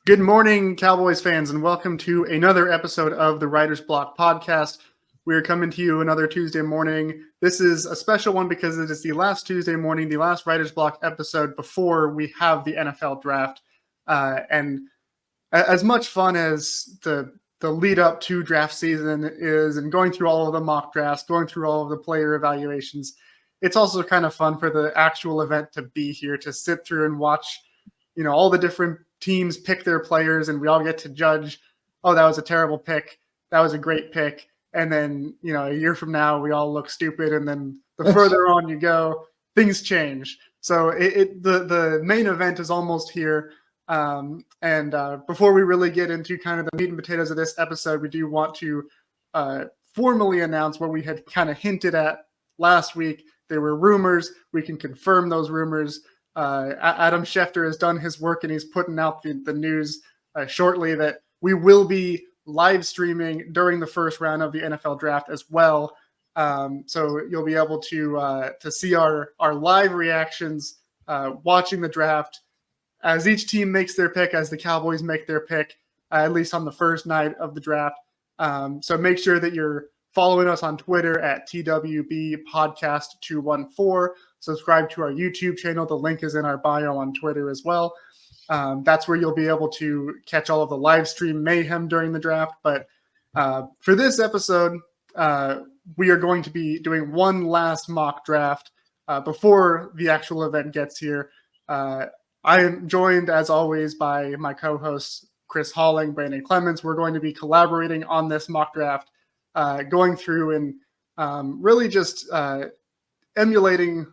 Good morning, Cowboys fans, and welcome to another episode of the Writer's Block podcast. We are coming to you another Tuesday morning. This is a special one because it is the last Tuesday morning, the last Writer's Block episode before we have the NFL draft. And as much fun as the lead up to draft season is, and going through all of the mock drafts, going through all of the player evaluations, it's also kind of fun for the actual event to be here, to sit through and watch, all the different teams pick their players, and we all get to judge, oh, that was a terrible pick, that was a great pick. And then, a year from now, we all look stupid. And then the further on you go, things change. So the main event is almost here. Before we really get into kind of the meat and potatoes of this episode, we do want to formally announce what we had kind of hinted at last week. There were rumors. We can confirm those rumors. Adam Schefter has done his work, and he's putting out the news shortly that we will be live streaming during the first round of the NFL draft as well. So you'll be able to see our live reactions watching the draft as each team makes their pick, as the Cowboys make their pick, at least on the first night of the draft. So make sure that you're following us on Twitter at TWB Podcast 214. Subscribe to our YouTube channel. The link is in our bio on Twitter as well. That's where you'll be able to catch all of the live stream mayhem during the draft. But for this episode, we are going to be doing one last mock draft before the actual event gets here. I am joined, as always, by my co-hosts, Chris Halling, Brandon Clements. We're going to be collaborating on this mock draft, going through and really just emulating,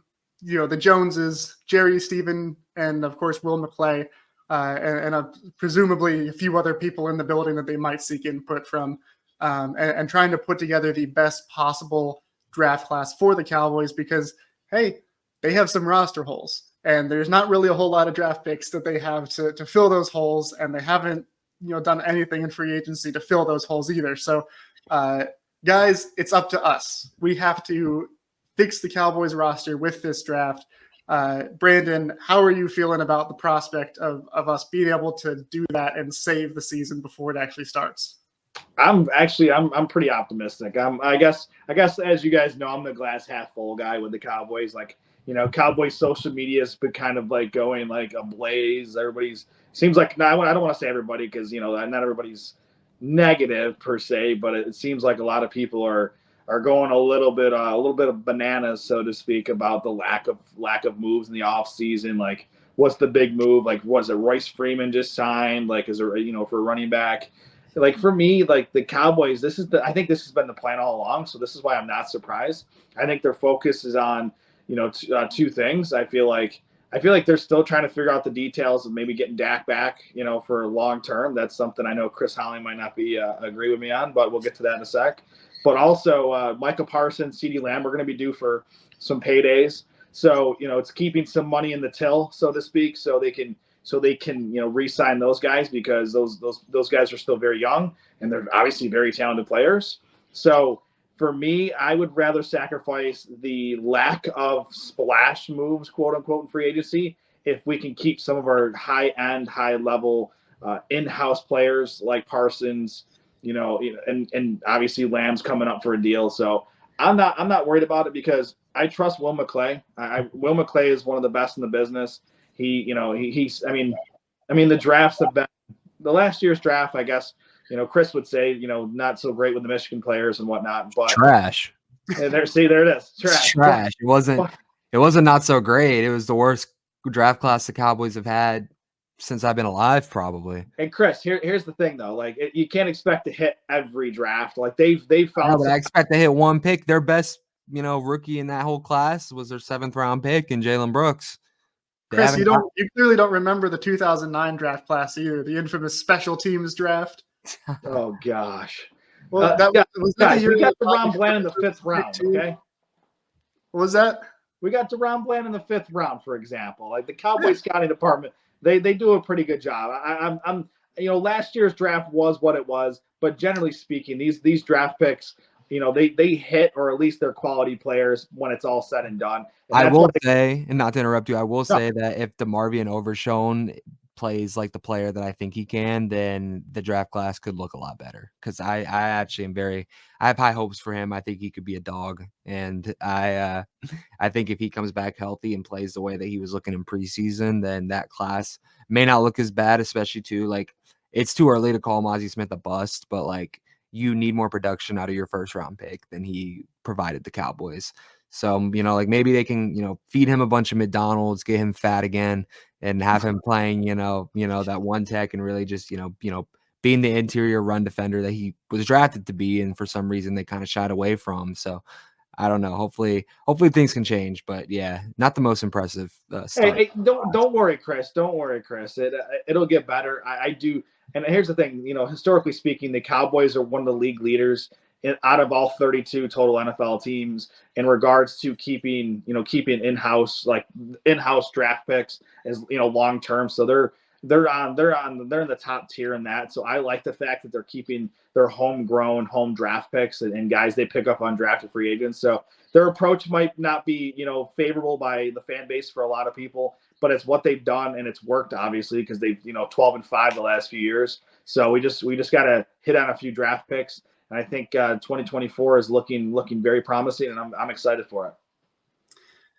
the Joneses, Jerry, Stephen, and of course Will McClay, and presumably a few other people in the building that they might seek input from, and trying to put together the best possible draft class for the Cowboys, because, hey, they have some roster holes, and there's not really a whole lot of draft picks that they have to fill those holes, and they haven't done anything in free agency to fill those holes either. So guys, it's up to us. We have to fix the Cowboys roster with this draft. Brandon, how are you feeling about the prospect of us being able to do that and save the season before it actually starts? I'm pretty optimistic. I guess as you guys know, I'm the glass half full guy with the Cowboys. Cowboys social media has been kind of like going like ablaze. Everybody's seems like, I don't want to say everybody, because not everybody's negative per se, but it seems like a lot of people are going a little bit of bananas, so to speak, about the lack of moves in the off season. Like, what's the big move? Like, was it Royce Freeman just signed? Like, is there for a running back? Like, for me, like the Cowboys, I think this has been the plan all along. So this is why I'm not surprised. I think their focus is on two things. I feel like they're still trying to figure out the details of maybe getting Dak back, for long term. That's something I know Chris Halling might not be agree with me on, but we'll get to that in a sec. But also Micah Parsons, CeeDee Lamb are going to be due for some paydays. So, it's keeping some money in the till, so to speak, so they can re-sign those guys, because those guys are still very young, and they're obviously very talented players. So for me, I would rather sacrifice the lack of splash moves, quote unquote, in free agency, if we can keep some of our high-end, high-level in-house players like Parsons, and obviously Lamb's coming up for a deal. So I'm not worried about it, because I trust Will McClay. Will McClay is one of the best in the business. He's the drafts have been, the last year's draft, I guess, Chris would say, not so great with the Michigan players and whatnot, but trash. There it is. Trash. It wasn't not so great. It was the worst draft class the Cowboys have had since I've been alive, probably. And Chris, here's the thing though, like you can't expect to hit every draft. Like they've found. But I expect to hit one pick. Their best, rookie in that whole class was their 7th round pick in Jalen Brooks. Chris, you clearly don't remember the 2009 draft class either, the infamous special teams draft. Oh gosh. Well, we got DeRon Bland in the 5th round. Okay. What was that? We got DeRon Bland in the 5th round, for example. Like the Cowboys scouting department, they do a pretty good job. I'm last year's draft was what it was, but generally speaking, these draft picks, they hit, or at least they're quality players when it's all said and done. And I will say, and not to interrupt you, I will say that if DeMarvion Overshown plays like the player that I think he can, then the draft class could look a lot better. Because I actually I have high hopes for him. I think he could be a dog, and I think if he comes back healthy and plays the way that he was looking in preseason, then that class may not look as bad. Especially too, like, it's too early to call Mozzie Smith a bust, but like, you need more production out of your first round pick than he provided the Cowboys. So, like, maybe they can, feed him a bunch of McDonald's, get him fat again, and have him playing, that one tech and really just, being the interior run defender that he was drafted to be, and for some reason they kind of shied away from. So I don't know. Hopefully things can change, but yeah, not the most impressive start. Hey, don't worry, Chris. Don't worry, Chris. It'll get better. I do. And here's the thing, historically speaking, the Cowboys are one of the league leaders out of all 32 total NFL teams in regards to keeping in-house draft picks as long term. So they're in the top tier in that. So I like the fact that they're keeping their homegrown home draft picks and guys they pick up on drafted free agents. So their approach might not be favorable by the fan base for a lot of people, but it's what they've done and it's worked, obviously, because they've 12-5 the last few years. So we just got to hit on a few draft picks, and I think 2024 is looking very promising, and I'm excited for it.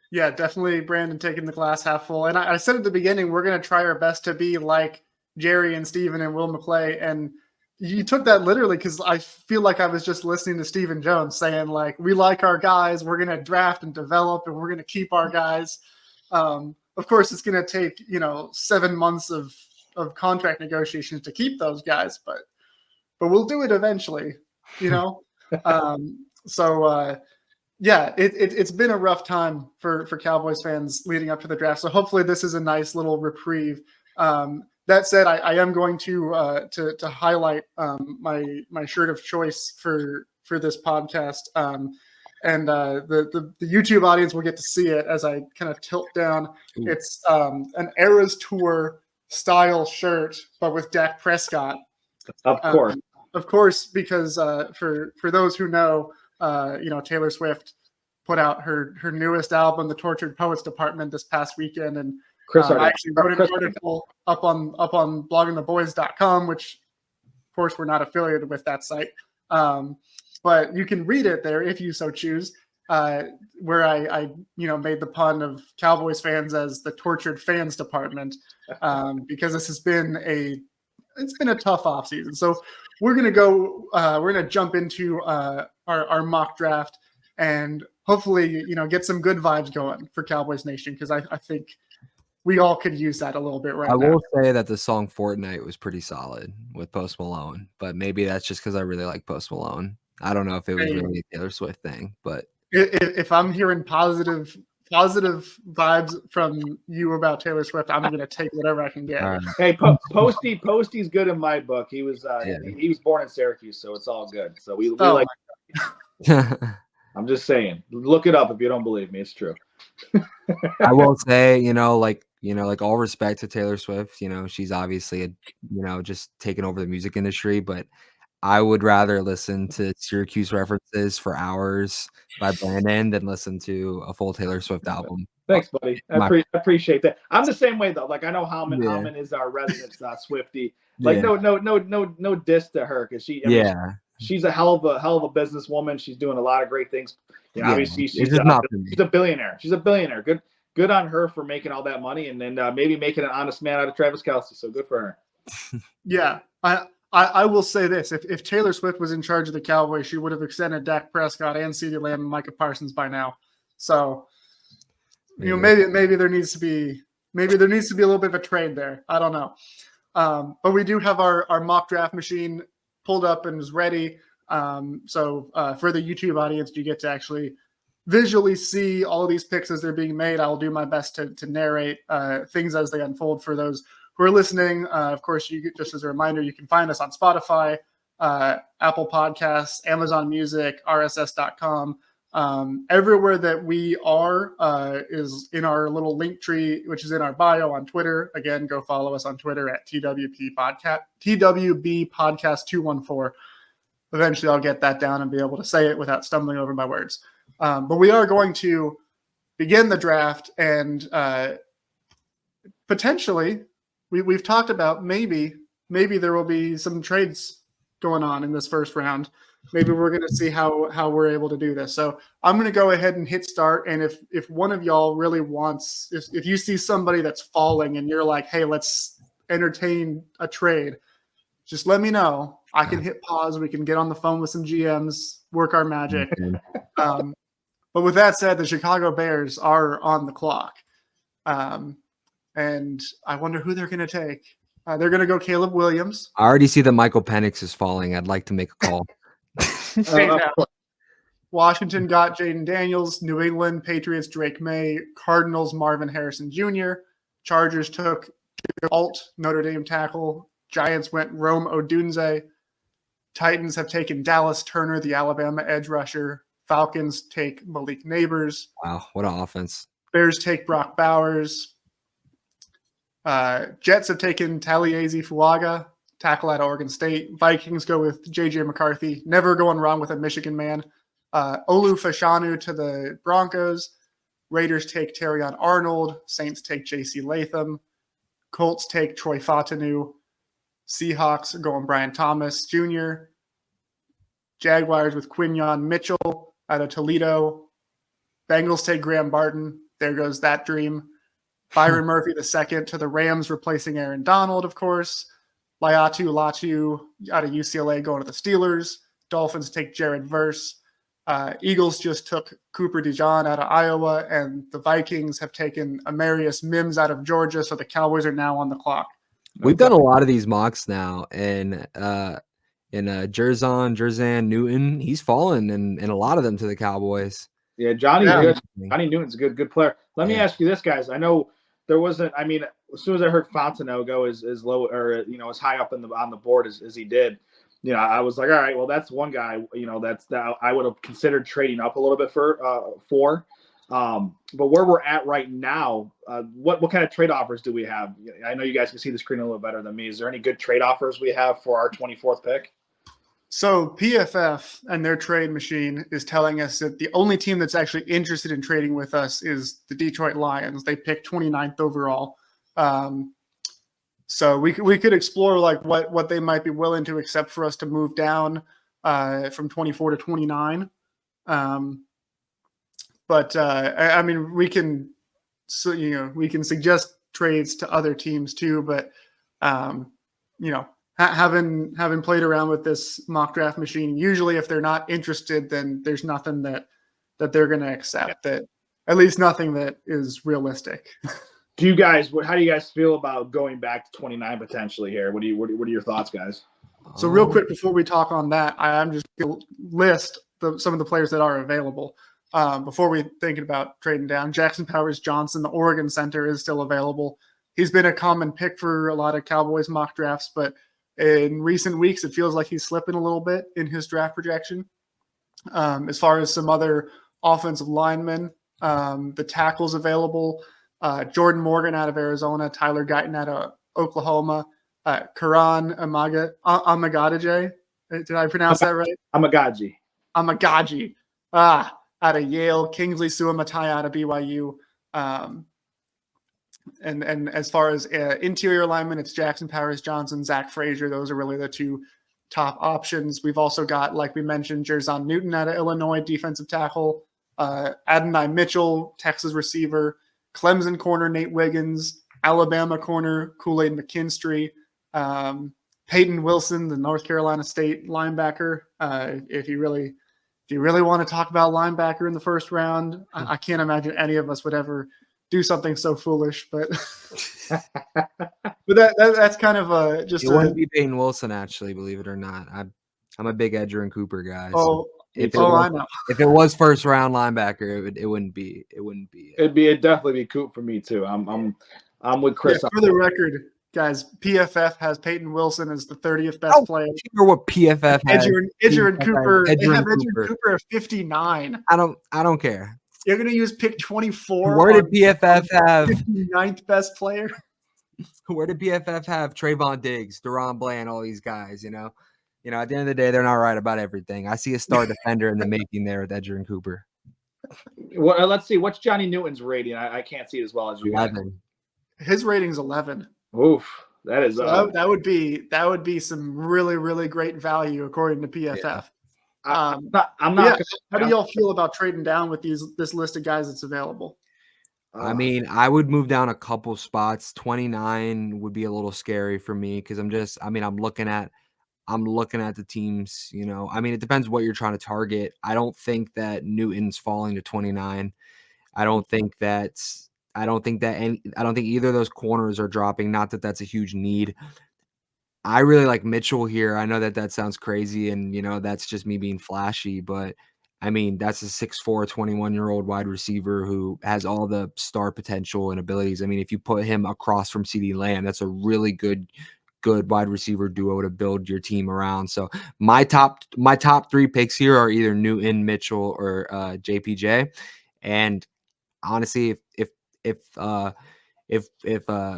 Yeah, definitely Brandon taking the glass half full. And I said at the beginning, we're going to try our best to be like Jerry and Steven and Will McClay. And you took that literally, because I feel like I was just listening to Stephen Jones saying, like, we like our guys, we're going to draft and develop, and we're going to keep our guys. Of course, it's going to take, 7 months of contract negotiations to keep those guys, but we'll do it eventually, Yeah, it's been a rough time for Cowboys fans leading up to the draft. So hopefully this is a nice little reprieve. That said, I am going to highlight my shirt of choice for this podcast. And the YouTube audience will get to see it as I kind of tilt down. Ooh. It's an Eras Tour style shirt, but with Dak Prescott. Of course, because for those who know, Taylor Swift put out her newest album, The Tortured Poets Department, this past weekend, and I actually wrote an article up on bloggingtheboys.com, which of course we're not affiliated with that site, but you can read it there if you so choose. Where I made the pun of Cowboys fans as the Tortured Fans Department, because this has been a tough offseason. So we're gonna jump into our mock draft and hopefully get some good vibes going for Cowboys Nation, because I think we all could use that a little bit right now. I will say that the song Fortnite was pretty solid with Post Malone, but maybe that's just because I really like Post Malone. I don't know if it was really a Taylor Swift thing, but if I'm hearing positive vibes from you about Taylor Swift, I'm going to take whatever I can get. Right. Hey, Posty's good in my book. He was he was born in Syracuse, so it's all good. So we like. I'm just saying, look it up if you don't believe me. It's true. I will say, like all respect to Taylor Swift, she's obviously just taking over the music industry, but I would rather listen to Syracuse references for hours by Brandon than listen to a full Taylor Swift album. Thanks, buddy. I appreciate that. I'm the same way though. Like, I know Howman is our resident Swiftie. Like, no diss to her, because she's a hell of a businesswoman. She's doing a lot of great things. Obviously she's a billionaire. She's a billionaire. Good on her for making all that money and then maybe making an honest man out of Travis Kelce. So good for her. Yeah. I will say this: if Taylor Swift was in charge of the Cowboys, she would have extended Dak Prescott and CeeDee Lamb and Micah Parsons by now. So, maybe there needs to be a little bit of a trade there. I don't know, but we do have our mock draft machine pulled up and is ready. So for the YouTube audience, you get to actually visually see all of these picks as they're being made. I'll do my best to narrate things as they unfold for those who are listening. Of course, just as a reminder, you can find us on Spotify, Apple Podcasts, Amazon Music, RSS.com. Everywhere that we are is in our little link tree, which is in our bio on Twitter. Again, go follow us on Twitter at TWB Podcast 214. Eventually, I'll get that down and be able to say it without stumbling over my words. But we are going to begin the draft, and potentially we've talked about maybe there will be some trades going on in this first round. Maybe we're going to see how we're able to do this. So I'm going to go ahead and hit start. And if one of y'all really wants, if you see somebody that's falling and you're like, hey, let's entertain a trade, just let me know. I can hit pause. We can get on the phone with some GMs, work our magic. But with that said, the Chicago Bears are on the clock. And I wonder who they're going to take. They're going to go Caleb Williams. I already see that Michael Penix is falling. I'd like to make a call. Washington got Jaden Daniels. New England Patriots Drake May. Cardinals Marvin Harrison Jr. Chargers took Alt, Notre Dame tackle. Giants went Rome Odunze. Titans have taken Dallas Turner, the Alabama edge rusher. Falcons take Malik Neighbors. Wow, what an offense. Bears take Brock Bowers. Jets have taken Taliesin Fuaga, tackle out of Oregon State. Vikings go with J.J. McCarthy. Never going wrong with a Michigan man. Olu Fashanu to the Broncos. Raiders take Terrion Arnold. Saints take J.C. Latham. Colts take Troy Fatanu. Seahawks are going Brian Thomas Jr. Jaguars with Quinyon Mitchell out of Toledo. Bengals take Graham Barton. There goes that dream. Byron Murphy II to the Rams, replacing Aaron Donald, of course. Laiatu Latu out of UCLA going to the Steelers. Dolphins take Jared Verse. Eagles just took Cooper DeJean out of Iowa, and the Vikings have taken Amarius Mims out of Georgia, so the Cowboys are now on the clock. We've done a lot of these mocks now, and Jerzan Newton, he's fallen in a lot of them to the Cowboys. Yeah, Johnny Newton's a good player. Let me ask you this, guys. I know there wasn't. I mean, as soon as I heard Fontenot go as low or as high up on the board as he did, I was like, all right, well, that's one guy. That I would have considered trading up a little bit for. But where we're at right now, what kind of trade offers do we have? I know you guys can see the screen a little better than me. Is there any good trade offers we have for our 24th pick? So PFF and their trade machine is telling us that the only team that's actually interested in trading with us is the Detroit Lions. They picked 29th overall. So we could explore like what they might be willing to accept for us to move down from 24 to 29. But I mean, we can suggest trades to other teams too. But having played around with this mock draft machine, usually if they're not interested, then there's nothing that they're going to accept. That at least nothing that is realistic. How do you guys feel about going back to 29 potentially here? What are your thoughts, guys? So real quick before we talk on that, I'm just going to list some of the players that are available. Before we thinking about trading down, Jackson Powers Johnson, the Oregon center, is still available. He's been a common pick for a lot of Cowboys mock drafts, but in recent weeks, it feels like he's slipping a little bit in his draft projection. As far as some other offensive linemen, the tackles available, Jordan Morgan out of Arizona, Tyler Guyton out of Oklahoma, Karan Amagaje. Did I pronounce that right? Amagaji. Out of Yale, Kingsley Suamatai out of BYU. And as far as interior linemen, it's Jackson Powers Johnson, Zach Frazier. Those are really the two top options. We've also got, like we mentioned, Jerzan Newton out of Illinois, defensive tackle, Adonai Mitchell, Texas receiver, Clemson corner, Nate Wiggins, Alabama corner, Kool-Aid McKinstry, Peyton Wilson, the North Carolina State linebacker. If you really want to talk about linebacker in the first round, I can't imagine any of us would ever do something so foolish, but that's kind of just. It wouldn't be Peyton Wilson, actually, believe it or not. I'm a big Edger and Cooper guy. So I know. If it was first round linebacker, it wouldn't be. It'd definitely be Coop for me too. I'm with Chris. Yeah, for the record, guys, PFF has Peyton Wilson as the 30th best player. Remember what PFF has? Edger and Cooper. They have Edger and Cooper at 59. I don't care. You're going to use pick 24. Where did PFF have 59th best player? Where did PFF have Trayvon Diggs, Deron Bland, all these guys? At the end of the day, they're not right about everything. I see a star defender in the making there with Edger and Cooper. Well, let's see. What's Johnny Newton's rating? I can't see it as well as you. 11. His rating's 11. Oof, that is. So that would be some really, really great value according to PFF. I'm not. How do y'all feel about trading down with this list of guys that's available? I mean, I would move down a couple spots. 29 would be a little scary for me because I'm looking at the teams, I mean, it depends what you're trying to target. I don't think that Newton's falling to 29. I don't think that either of those corners are dropping. Not that that's a huge need. I really like Mitchell here. I know that sounds crazy and, that's just me being flashy, but I mean, that's a 6'4", 21-year-old wide receiver who has all the star potential and abilities. I mean, if you put him across from CeeDee Lamb, that's a really good wide receiver duo to build your team around. So my top 3 picks here are either Newton, Mitchell, or JPJ. And honestly, if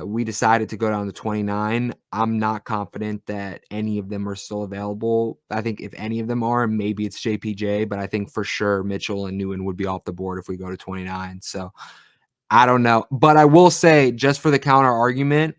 we decided to go down to 29, I'm not confident that any of them are still available. I think if any of them are, maybe it's JPJ, but I think for sure Mitchell and Newton would be off the board if we go to 29. So I don't know. But I will say, just for the counter argument,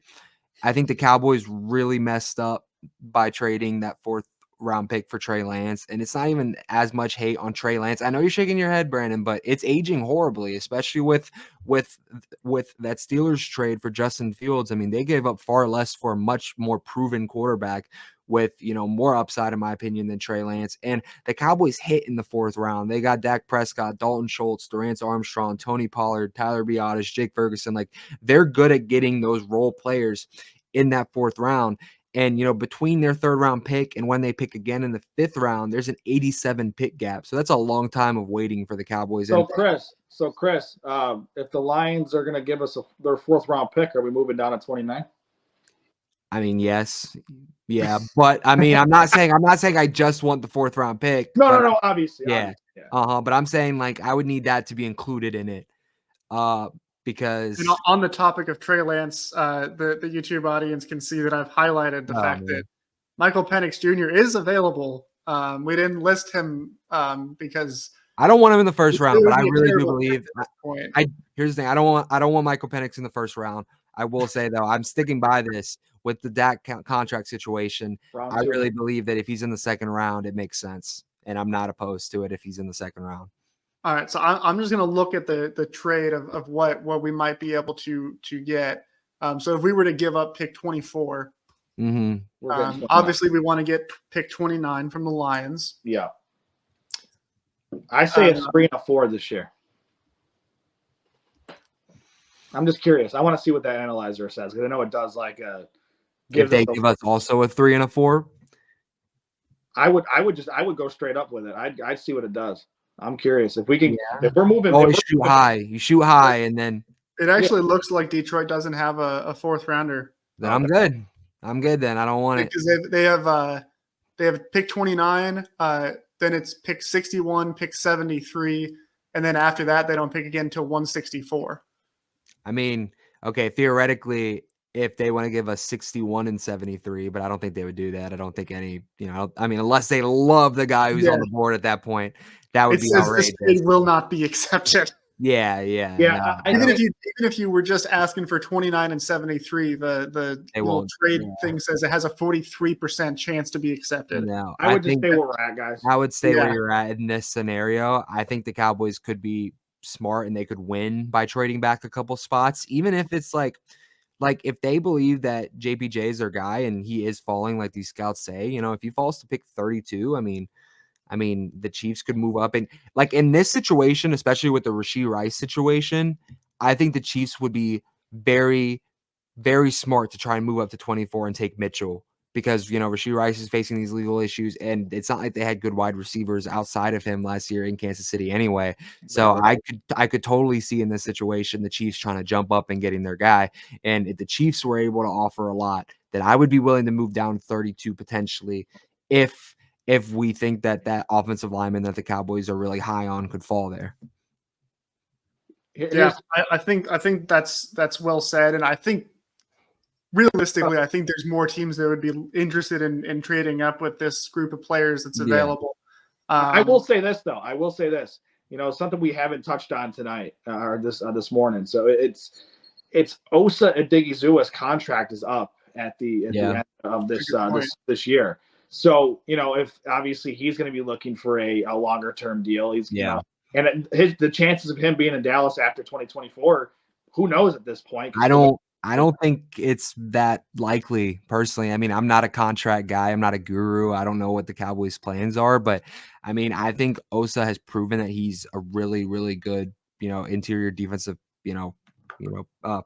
I think the Cowboys really messed up by trading that 4th round pick for Trey Lance. And it's not even as much hate on Trey Lance. I know you're shaking your head, Brandon, but it's aging horribly, especially with that Steelers trade for Justin Fields. I mean, they gave up far less for a much more proven quarterback with, more upside, in my opinion, than Trey Lance. And the Cowboys hit in the 4th round. They got Dak Prescott, Dalton Schultz, Durant Armstrong, Tony Pollard, Tyler Biadasz, Jake Ferguson. Like, they're good at getting those role players in that 4th round. And, between their 3rd round pick and when they pick again in the 5th round, there's an 87 pick gap. So that's a long time of waiting for the Cowboys. So Chris, if the Lions are going to give us their 4th round pick, are we moving down to 29? I mean, yes. Yeah. But I mean, I'm not saying I just want the 4th round pick. No, obviously. Yeah. But I'm saying, like, I would need that to be included in it. Because on the topic of Trey Lance, the YouTube audience can see that I've highlighted the fact that Michael Penix Jr. is available. We didn't list him because I don't want him in the 1st round, but I really do believe. Here's the thing: I don't want Michael Penix in the 1st round. I will say, though, I'm sticking by this with the Dak contract situation. I really believe that if he's in the 2nd round, it makes sense, and I'm not opposed to it if he's in the 2nd round. All right, so I'm just going to look at the trade of what we might be able to get. So if we were to give up pick 24, obviously we want to get pick 29 from the Lions. Yeah, I say it's 3 and a 4 this year. I'm just curious. I want to see what that analyzer says because I know it does like a. If they give us also a 3 and a 4, I would go straight up with it. I'd see what it does. I'm curious if we can. If we're moving, you shoot high, and then it actually looks like Detroit doesn't have a 4th rounder. Then I'm good. I'm good. Then I don't want it because they have pick 29. Then it's pick 61, pick 73, and then after that they don't pick again until 164. I mean, okay, theoretically, if they want to give us 61 and 73, but I don't think they would do that. I don't think any, I mean, unless they love the guy who's on the board at that point, that would be outrageous. It will not be accepted. Yeah. No. Even if you were just asking for 29 and 73, the little trade thing says it has a 43% chance to be accepted. No, I would just stay where we're at, guys. I would stay where you're at in this scenario. I think the Cowboys could be smart and they could win by trading back a couple spots, even if it's like if they believe that JPJ is their guy and he is falling like these scouts say, if he falls to pick 32, I mean, the Chiefs could move up. And like in this situation, especially with the Rashee Rice situation, I think the Chiefs would be very, very smart to try and move up to 24 and take Mitchell because, Rashee Rice is facing these legal issues and it's not like they had good wide receivers outside of him last year in Kansas City anyway. So I could totally see in this situation, the Chiefs trying to jump up and getting their guy. And if the Chiefs were able to offer a lot, then I would be willing to move down 32 potentially if we think that offensive lineman that the Cowboys are really high on could fall there. Yeah, I think that's well said. And I think realistically, I think there's more teams that would be interested in trading up with this group of players that's available. I will say this, though. Something we haven't touched on tonight or this morning. So it's Osa Odighizuwa's contract is up at the Yeah. end of That's a good point. this year. So, if obviously he's going to be looking for a longer term deal, he's and the chances of him being in Dallas after 2024, who knows at this point? I don't think it's that likely personally. I mean, I'm not a contract guy. I'm not a guru. I don't know what the Cowboys' plans are, but I mean, I think Osa has proven that he's a really, really good, interior defensive,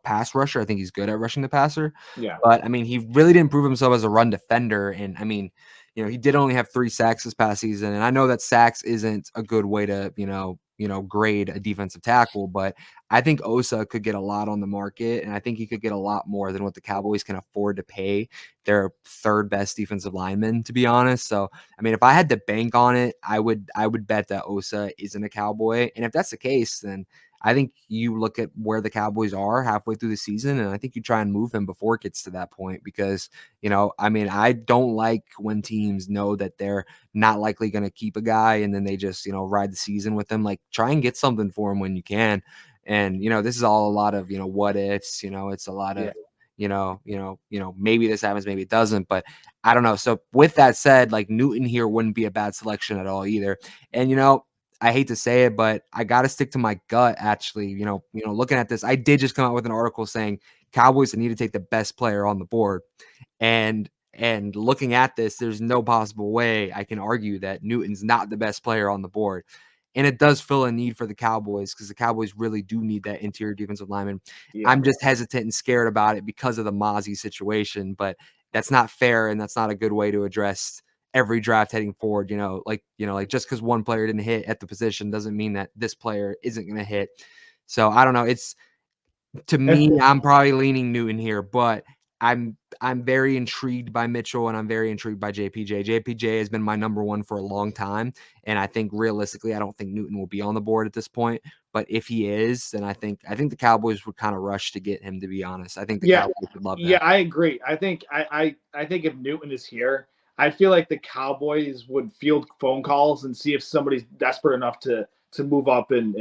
pass rusher. I think he's good at rushing the passer. Yeah. But I mean, he really didn't prove himself as a run defender. And I mean, he did only have 3 sacks this past season. And I know that sacks isn't a good way to, grade a defensive tackle, but I think Osa could get a lot on the market, and I think he could get a lot more than what the Cowboys can afford to pay their 3rd best defensive lineman, to be honest. So, I mean, if I had to bank on it, I would bet that Osa isn't a Cowboy. And if that's the case, then I think you look at where the Cowboys are halfway through the season, and I think you try and move him before it gets to that point because, I mean, I don't like when teams know that they're not likely going to keep a guy and then they just, ride the season with him. Like, try and get something for him when you can. And, this is all a lot of, what ifs, it's a lot of, maybe this happens, maybe it doesn't, but I don't know. So with that said, like Newton here wouldn't be a bad selection at all either. And, I hate to say it, but I got to stick to my gut. Actually, looking at this, I did just come out with an article saying Cowboys need to take the best player on the board. And looking at this, there's no possible way I can argue that Newton's not the best player on the board. And it does fill a need for the Cowboys because the Cowboys really do need that interior defensive lineman. Yeah. I'm just hesitant and scared about it because of the Mozzie situation, but that's not fair and that's not a good way to address every draft heading forward. Like just because one player didn't hit at the position doesn't mean that this player isn't going to hit. So I don't know. It's to me, I'm probably leaning Newton here, but I'm very intrigued by Mitchell and I'm very intrigued by JPJ. JPJ has been my number 1 for a long time. And I think realistically, I don't think Newton will be on the board at this point. But if he is, then I think the Cowboys would kind of rush to get him, to be honest. I think the Cowboys would love that. Yeah, I agree. I think if Newton is here, I feel like the Cowboys would field phone calls and see if somebody's desperate enough to move up and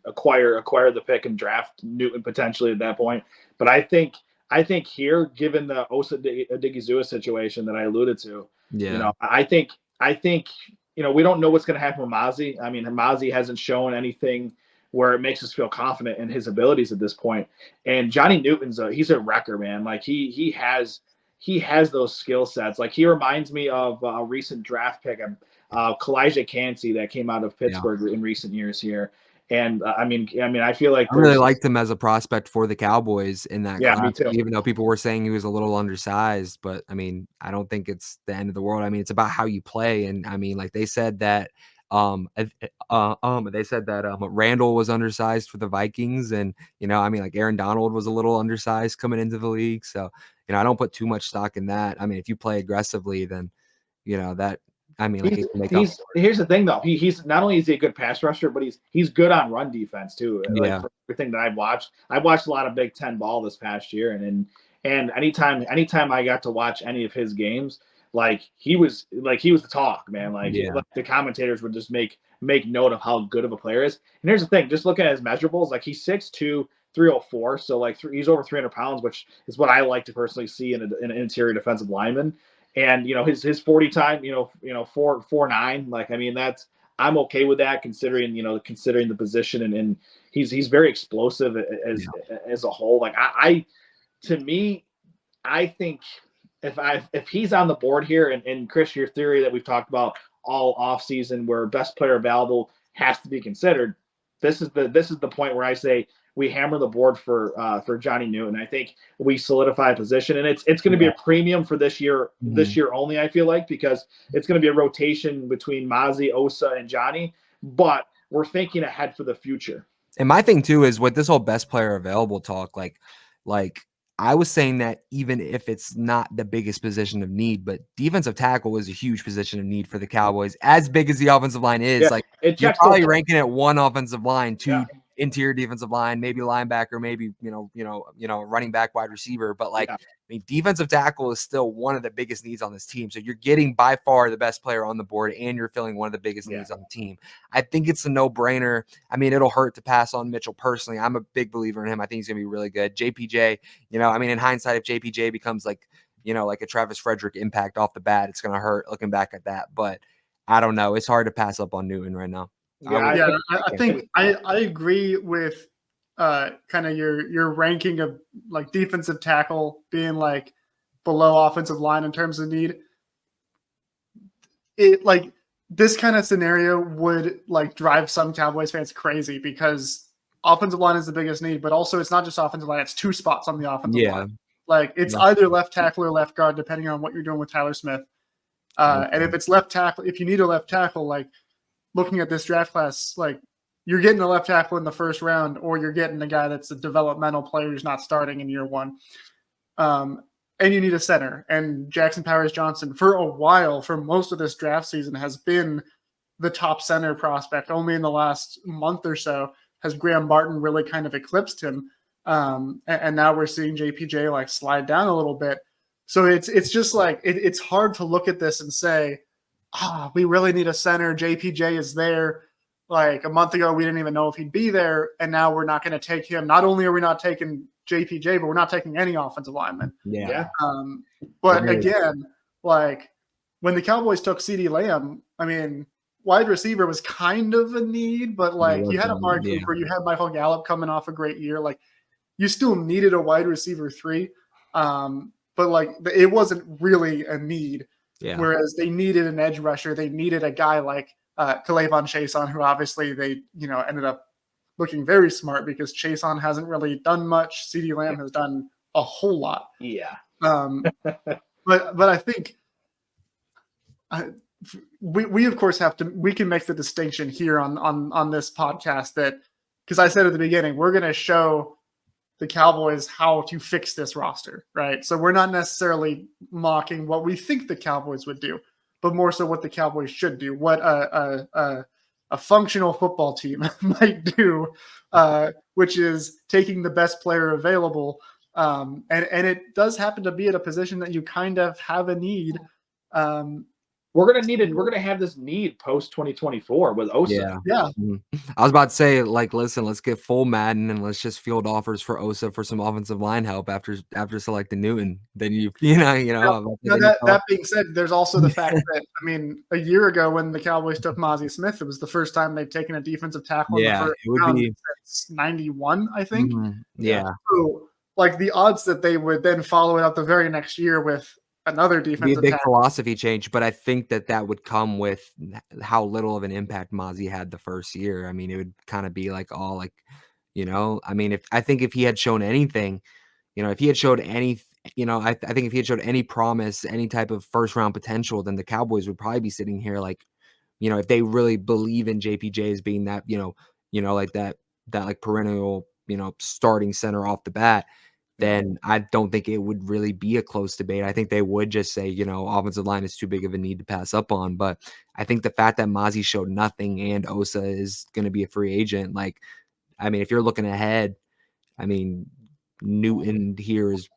acquire the pick and draft Newton potentially at that point. But I think here, given the Osa Odighizuwa situation that I alluded to, I think we don't know what's going to happen with Mozzie. I mean, Mozzie hasn't shown anything where it makes us feel confident in his abilities at this point. And Johnny Newton's he's a wrecker, man. Like he has those skill sets. Like he reminds me of a recent draft pick, Kalijah Kancey that came out of Pittsburgh in recent years here. And I mean, I feel like I really liked him as a prospect for the Cowboys in that class, me too. even though people were saying he was a little undersized. But I mean, I don't think it's the end of the world. I mean, it's about how you play. And I mean, like they said that Randall was undersized for the Vikings, and I mean, like Aaron Donald was a little undersized coming into the league. So I don't put too much stock in that. I mean, if you play aggressively, then that. I mean, like here's the thing though. He's not only is he a good pass rusher, but he's good on run defense too. Yeah. Like for everything that I've watched a lot of Big Ten ball this past year, and anytime I got to watch any of his games, like he was the talk, man. Like the commentators would just make note of how good of a player is. And here's the thing, just looking at his measurables, like he's 6'2", 304, so like he's over 300 pounds, which is what I like to personally see in an interior defensive lineman. And his 40 time, 4.9. Like I mean, I'm okay with that considering the position, and he's very explosive as a whole. Like to me, I think if he's on the board here, and Chris, your theory that we've talked about all offseason where best player available has to be considered, this is the point where I say we hammer the board for Johnny Newton. I think we solidify a position, and it's going to be a premium for this year, this year only. I feel like because it's going to be a rotation between Mozzie, Osa, and Johnny, but we're thinking ahead for the future. And my thing too is with this whole best player available talk, like I was saying that even if it's not the biggest position of need, but defensive tackle is a huge position of need for the Cowboys. As big as the offensive line is, like you're probably ranking at 1 offensive line, 2 interior defensive line, maybe linebacker, maybe running back, wide receiver. But like, Yeah. I mean, defensive tackle is still one of the biggest needs on this team. So you're getting by far the best player on the board, and you're filling one of the biggest needs on the team. I think it's a no-brainer. I mean, it'll hurt to pass on Mitchell personally. I'm a big believer in him. I think he's gonna be really good. JPJ, I mean, in hindsight, if JPJ becomes like a Travis Frederick impact off the bat, it's gonna hurt looking back at that. But I don't know. It's hard to pass up on Newton right now. I think I agree with kind of your ranking of like defensive tackle being like below offensive line in terms of need. It like this kind of scenario would like drive some Cowboys fans crazy because offensive line is the biggest need, but also it's not just offensive line; it's two spots on the offensive line. Like it's either left tackle or left guard, depending on what you're doing with Tyler Smith. And if it's left tackle, if you need a left tackle, like looking at this draft class, like you're getting a left tackle in the first round, or you're getting a guy that's a developmental player who's not starting in year one. And you need a center. And Jackson Powers Johnson, for a while, for most of this draft season, has been the top center prospect. Only in the last month or so has Graham Barton really kind of eclipsed him. And now we're seeing JPJ like slide down a little bit. So it's just like it's hard to look at this and say, we really need a center. JPJ is there. Like a month ago, we didn't even know if he'd be there, and now we're not going to take him. Not only are we not taking JPJ, but we're not taking any offensive lineman. Yeah. But again, like when the Cowboys took CeeDee Lamb, I mean, wide receiver was kind of a need, but like you had Amari Cooper, you had Michael Gallup coming off a great year. Like you still needed a wide receiver 3. But like it wasn't really a need. Yeah. Whereas they needed an edge rusher. They needed a guy like K'Lavon Chaisson, who obviously they, ended up looking very smart because Chaisson hasn't really done much. CeeDee Lamb has done a whole lot. Yeah. But I think we of course we can make the distinction here on this podcast that, because I said at the beginning, we're going to show the Cowboys how to fix this roster, right? So we're not necessarily mocking what we think the Cowboys would do, but more so what the Cowboys should do, what a functional football team might do, which is taking the best player available. And it does happen to be at a position that you kind of have a need. We're gonna have this need post 2024 with Osa. Yeah. I was about to say, like, listen, let's get full Madden and let's just field offers for Osa for some offensive line help after selecting Newton. Then that being said, there's also the fact that I mean, a year ago when the Cowboys took Mazi Smith, it was the first time they'd taken a defensive tackle in the first round since 91, I think. Yeah. So like the odds that they would then follow it up the very next year with another defensive be a big philosophy change, but I think that would come with how little of an impact Mazi had the first year. I mean, it would kind of be like I mean, if he had shown anything, if he had showed any, I think if he had showed any promise, any type of first round potential, then the Cowboys would probably be sitting here like, if they really believe in JPJ as being that, like that like perennial, starting center off the bat, then I don't think it would really be a close debate. I think they would just say, offensive line is too big of a need to pass up on. But I think the fact that Mazi showed nothing and Osa is going to be a free agent, like, I mean, if you're looking ahead, I mean, Newton here is,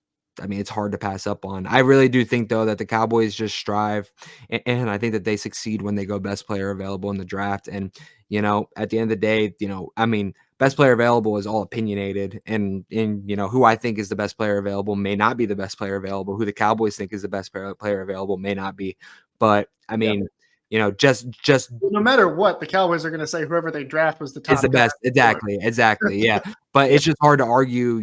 I mean, it's hard to pass up on. I really do think, though, that the Cowboys just strive, and I think that they succeed when they go best player available in the draft. And, at the end of the day, I mean, best player available is all opinionated, and who I think is the best player available may not be the best player available. Who the Cowboys think is the best player available may not be. But I mean, just no matter what, the Cowboys are going to say whoever they draft was the top. Is the best. Exactly. Yeah. But it's just hard to argue.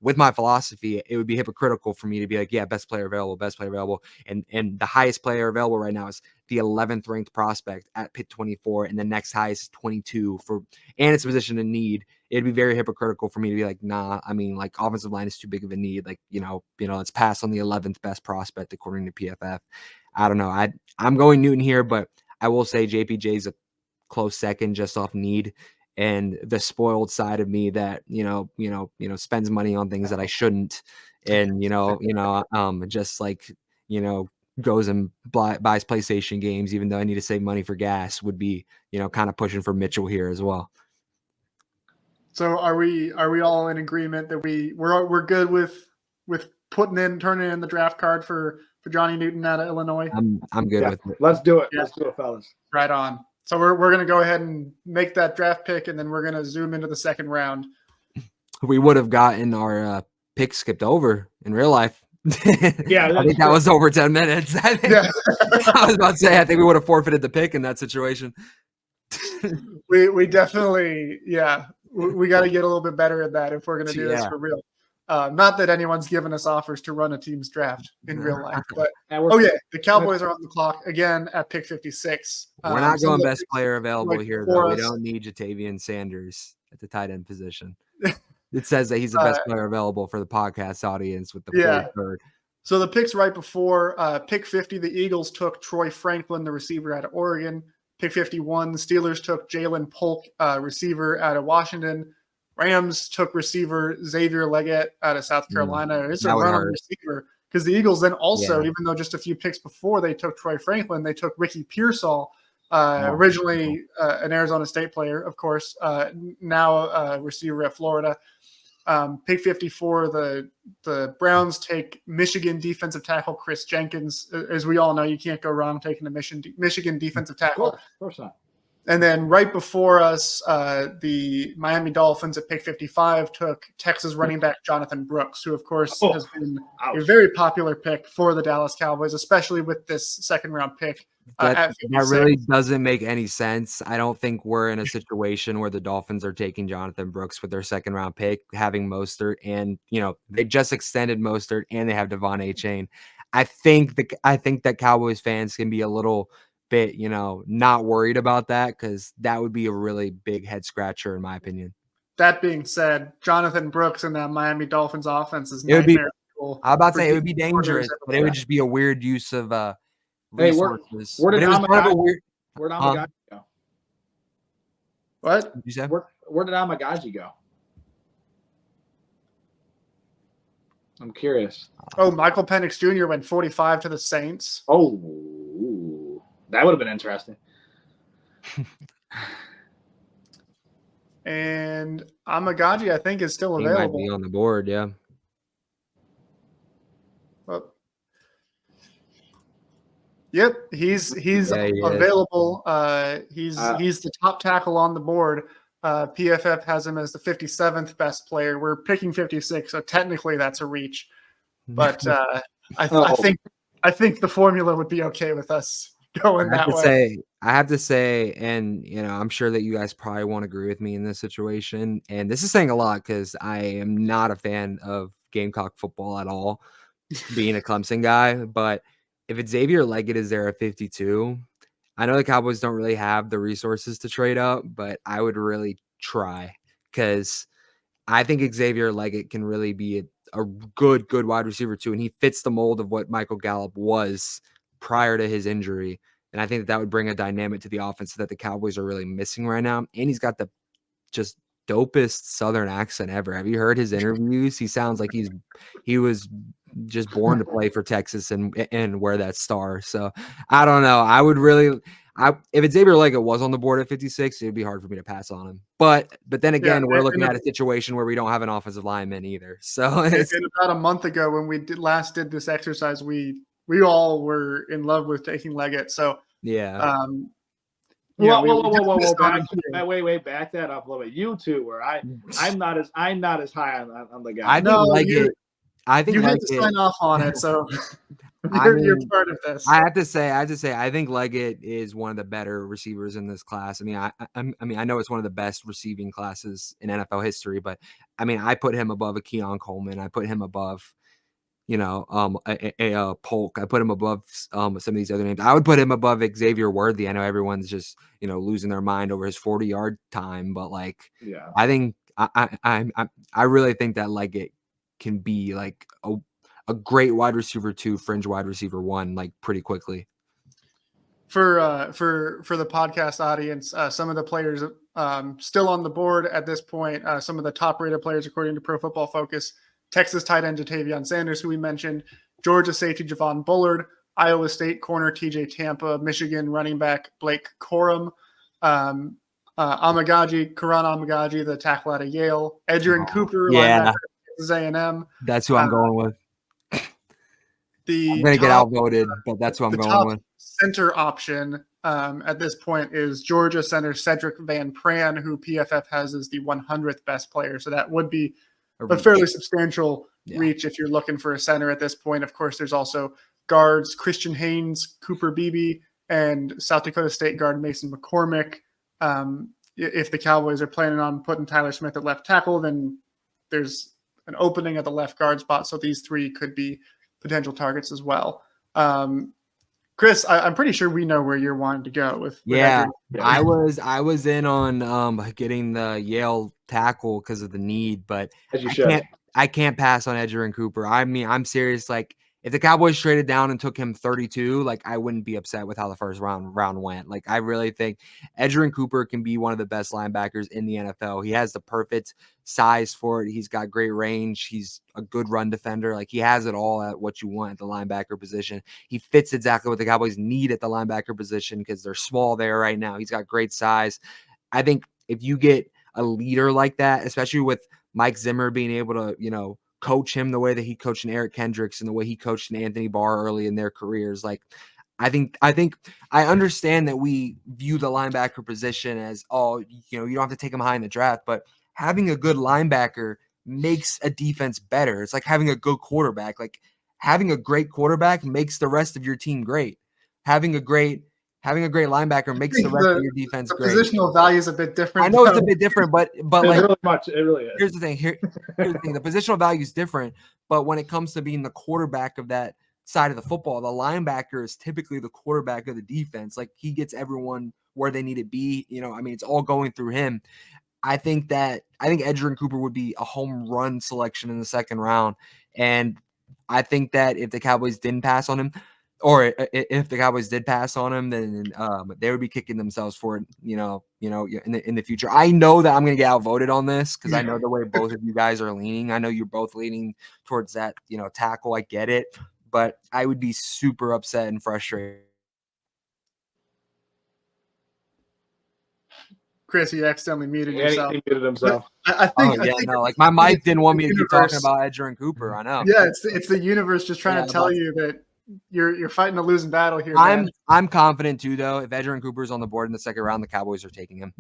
With my philosophy, it would be hypocritical for me to be like, yeah, best player available. And the highest player available right now is the 11th ranked prospect at pick 24. And the next highest is 22 and it's a position of need. It'd be very hypocritical for me to be like, nah, I mean, like offensive line is too big of a need. Like, let's pass on the 11th best prospect according to PFF. I don't know. I'm going Newton here, but I will say JPJ is a close second just off need. And the spoiled side of me that spends money on things that I shouldn't, and just like goes and buys PlayStation games even though I need to save money for gas would be kind of pushing for Mitchell here as well. So are we all in agreement that we're good with turning in the draft card for Johnny Newton out of Illinois? I'm good with it. Let's do it. Yeah. Let's do it, fellas. Right on. So we're gonna go ahead and make that draft pick, and then we're gonna zoom into the second round. We would have gotten our pick skipped over in real life. Yeah, I think that was over 10 minutes. I was about to say, I think we would have forfeited the pick in that situation. we definitely, we got to get a little bit better at that if we're going to do this for real. Not that anyone's given us offers to run a team's draft in real life, but the Cowboys are on the clock again at pick 56. We're not going best player available here, though. We don't need Jatavian Sanders at the tight end position. It says that he's the best player available for the podcast audience with the 43rd. So the picks right before pick 50, the Eagles took Troy Franklin, the receiver out of Oregon. Pick 51, the Steelers took Jalen Polk, receiver out of Washington. Rams took receiver Xavier Leggett out of South Carolina. It's a run on receiver because the Eagles then also, even though just a few picks before they took Troy Franklin, they took Ricky Pearsall, originally an Arizona State player, of course, now a receiver at Florida. Pick 54, the Browns take Michigan defensive tackle Chris Jenkins. As we all know, you can't go wrong taking a Michigan defensive tackle. Of course not. And then right before us, the Miami Dolphins at pick 55 took Texas running back Jonathan Brooks, who, of course, has been a very popular pick for the Dallas Cowboys, especially with this second-round pick. That really doesn't make any sense. I don't think we're in a situation where the Dolphins are taking Jonathan Brooks with their second-round pick, having Mostert, and they just extended Mostert, and they have Devon Achane. I think that Cowboys fans can be a little bit, not worried about that because that would be a really big head scratcher in my opinion. That being said, Jonathan Brooks in that Miami Dolphins offense is nightmare. I'm about to say it would be dangerous, but it would just be a weird use of resources. Where did Amagaji go? What? Did you say? Where did Amagaji go? I'm curious. Oh, Michael Penix Jr. went 45 to the Saints. Oh, that would have been interesting. And Amagaji, I think, is still available. He might be on the board, yeah. Well, yep, he's available. He's the top tackle on the board. PFF has him as the 57th best player. We're picking 56, so technically that's a reach. But I think the formula would be okay with us going that way. I have to say, and I'm sure that you guys probably won't agree with me in this situation. And this is saying a lot because I am not a fan of Gamecock football at all, being a Clemson guy. But if it's Xavier Leggett is there at 52, I know the Cowboys don't really have the resources to trade up, but I would really try because I think Xavier Leggett can really be a good wide receiver too. And he fits the mold of what Michael Gallup was prior to his injury. And I think that would bring a dynamic to the offense that the Cowboys are really missing right now. And he's got the just dopest Southern accent ever. Have you heard his interviews? He sounds like he was just born to play for Texas and wear that star. So I don't know. I would really, if it's Xavier Leggett was on the board at 56, it'd be hard for me to pass on him. But then again, we're looking at a situation where we don't have an offensive lineman either. So and about a month ago when we last did this exercise, we all were in love with taking Leggett. So yeah. Whoa! Wait! Back that up a little bit. You two were. I'm not as high on the guy. I think you had to sign off on it, so you're part of this. I have to say, I think Leggett is one of the better receivers in this class. I mean, I know it's one of the best receiving classes in NFL history, but I mean, I put him above a Keon Coleman. I put him above, a Polk. I put him above some of these other names. I would put him above Xavier Worthy. I know everyone's just losing their mind over his 40-yard time, but I think I really think that Leggett can be like a great wide receiver 2, fringe wide receiver 1, like pretty quickly. For the podcast audience, some of the players still on the board at this point, some of the top rated players according to Pro Football Focus: Texas tight end Jatavian Sanders, who we mentioned, Georgia safety Javon Bullard, Iowa State corner TJ Tampa, Michigan running back Blake Corum, Karan Amagaji, the tackle out of Yale. Edgerrin Cooper, Yeah, linebacker at Texas A&M. that's who I'm going with. I'm The going to get top outvoted, but that's who I'm the going top with. center option at this point is Georgia center Cedric Van Pran, who PFF has as the 100th best player. So that would be a fairly substantial reach if you're looking for a center at this point. Of course, there's also guards Christian Haynes, Cooper Beebe, and South Dakota State guard Mason McCormick. If the Cowboys are planning on putting Tyler Smith at left tackle, then there's an opening at the left guard spot. So these three could be potential targets as well. Chris, I'm pretty sure we know where you're wanting to go with Yeah, Edgerrin. I was in on getting the Yale tackle because of the need, but As you should. I can't pass on Edgerrin Cooper. I mean, I'm serious. Like, if the Cowboys traded down and took him 32, like, I wouldn't be upset with how the first round went. Like, I really think Edgerrin Cooper can be one of the best linebackers in the NFL. He has the perfect size for it. He's got great range. He's a good run defender. Like, he has it all at what you want at the linebacker position. He fits exactly what the Cowboys need at the linebacker position because they're small there right now. He's got great size. I think if you get a leader like that, especially with Mike Zimmer being able to, coach him the way that he coached Eric Kendricks and the way he coached Anthony Barr early in their careers. Like, I think I understand that we view the linebacker position as, you don't have to take him high in the draft, but having a good linebacker makes a defense better. It's like having a good quarterback. Like, having a great quarterback makes the rest of your team great. Having a great linebacker makes the rest of your defense the great. Positional value is a bit different. I know it's a bit different, but like, it really is. Here's the thing. Here's the thing. The positional value is different, but when it comes to being the quarterback of that side of the football, the linebacker is typically the quarterback of the defense. Like, he gets everyone where they need to be. It's all going through him. I think Edgerrin Cooper would be a home run selection in the second round, and I think that if the Cowboys didn't pass on him, or if the Cowboys did pass on him, then they would be kicking themselves for it, in the future. I know that I'm going to get outvoted on this because I know the way both of you guys are leaning. I know you're both leaning towards that, tackle. I get it, but I would be super upset and frustrated. Chris, he accidentally muted yourself. He muted himself. I think like, my mic didn't want me to keep talking about Edgerrin Cooper. I know. Yeah, it's the universe just trying to tell you that you're fighting a losing battle here. I'm confident too, though. If Edgerrin Cooper's on the board in the second round, the Cowboys are taking him.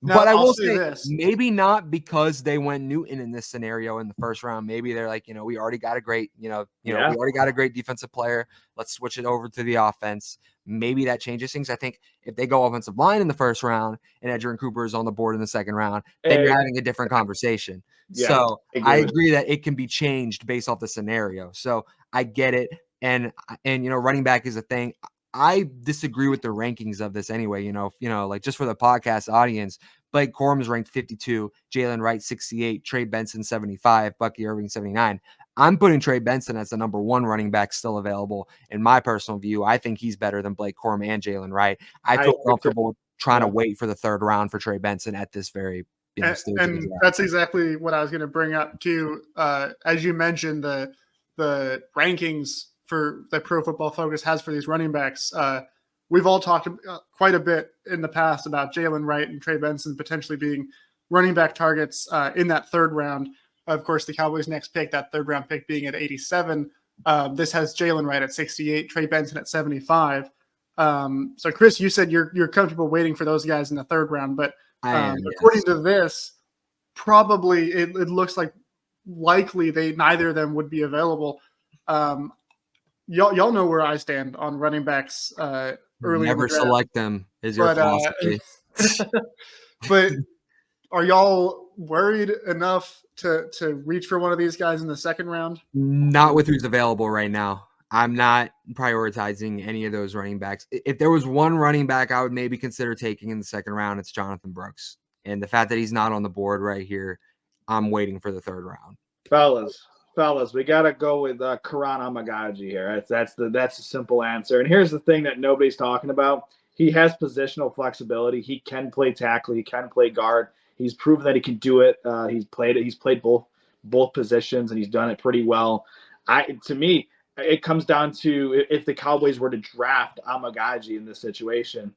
But I will say this. Maybe not because they went Newton in this scenario in the first round. Maybe they're like, we already got a great, we already got a great defensive player. Let's switch it over to the offense. Maybe that changes things. I think if they go offensive line in the first round and Edgerrin Cooper is on the board in the second round, then you're having a different conversation. Yeah, so I agree that it can be changed based off the scenario. So I get it. And running back is a thing. I disagree with the rankings of this anyway, like, just for the podcast audience. Blake Corum is ranked 52, Jalen Wright 68, Trey Benson 75, Bucky Irving 79. I'm putting Trey Benson as the number one running back still available. In my personal view, I think he's better than Blake Corum and Jalen Wright. I feel comfortable trying to wait for the third round for Trey Benson at this very stage. And that's exactly what I was going to bring up too. As you mentioned, the rankings for that Pro Football Focus has for these running backs. We've all talked quite a bit in the past about Jalen Wright and Trey Benson potentially being running back targets in that third round. Of course, the Cowboys' next pick, that third round pick being at 87. This has Jalen Wright at 68, Trey Benson at 75. So, Chris, you said you're comfortable waiting for those guys in the third round, but according to this, probably it looks like likely neither of them would be available. Y'all know where I stand on running backs early. Never in the draft. Select them is your philosophy. But are y'all worried enough to reach for one of these guys in the second round? Not with who's available right now. I'm not prioritizing any of those running backs. If there was one running back I would maybe consider taking in the second round, it's Jonathan Brooks. And the fact that he's not on the board right here, I'm waiting for the third round. Fellas, we gotta go with Karan Amagaji here. That's the simple answer. And here's the thing that nobody's talking about: he has positional flexibility. He can play tackle. He can play guard. He's proven that he can do it. He's played both positions, and he's done it pretty well. To me, it comes down to if the Cowboys were to draft Amagaji in this situation,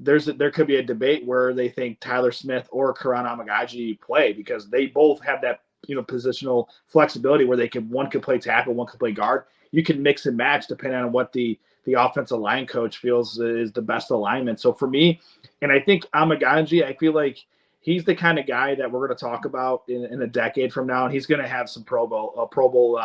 there could be a debate where they think Tyler Smith or Karan Amagaji play, because they both have that, positional flexibility where one could play tackle, one could play guard. You can mix and match depending on what the offensive line coach feels is the best alignment. So for me, and I think Amagaji, I feel like he's the kind of guy that we're going to talk about in a decade from now, and he's going to have some Pro Bowl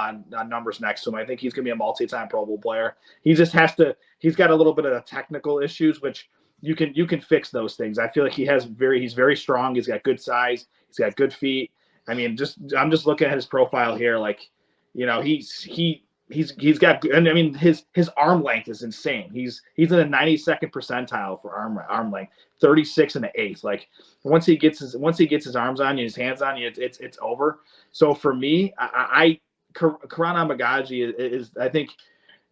numbers next to him. I think he's going to be a multi-time Pro Bowl player. He just has to. He's got a little bit of technical issues, which you can fix those things. I feel like he's very strong. He's got good size. He's got good feet. I mean, I'm just looking at his profile here. Like, he's got, and I mean, his arm length is insane. He's in the 92nd percentile for arm length, 36 and an eighth. Like, once he gets his arms on you, his hands on you, it's over. So for me, Karan Amagaji is I think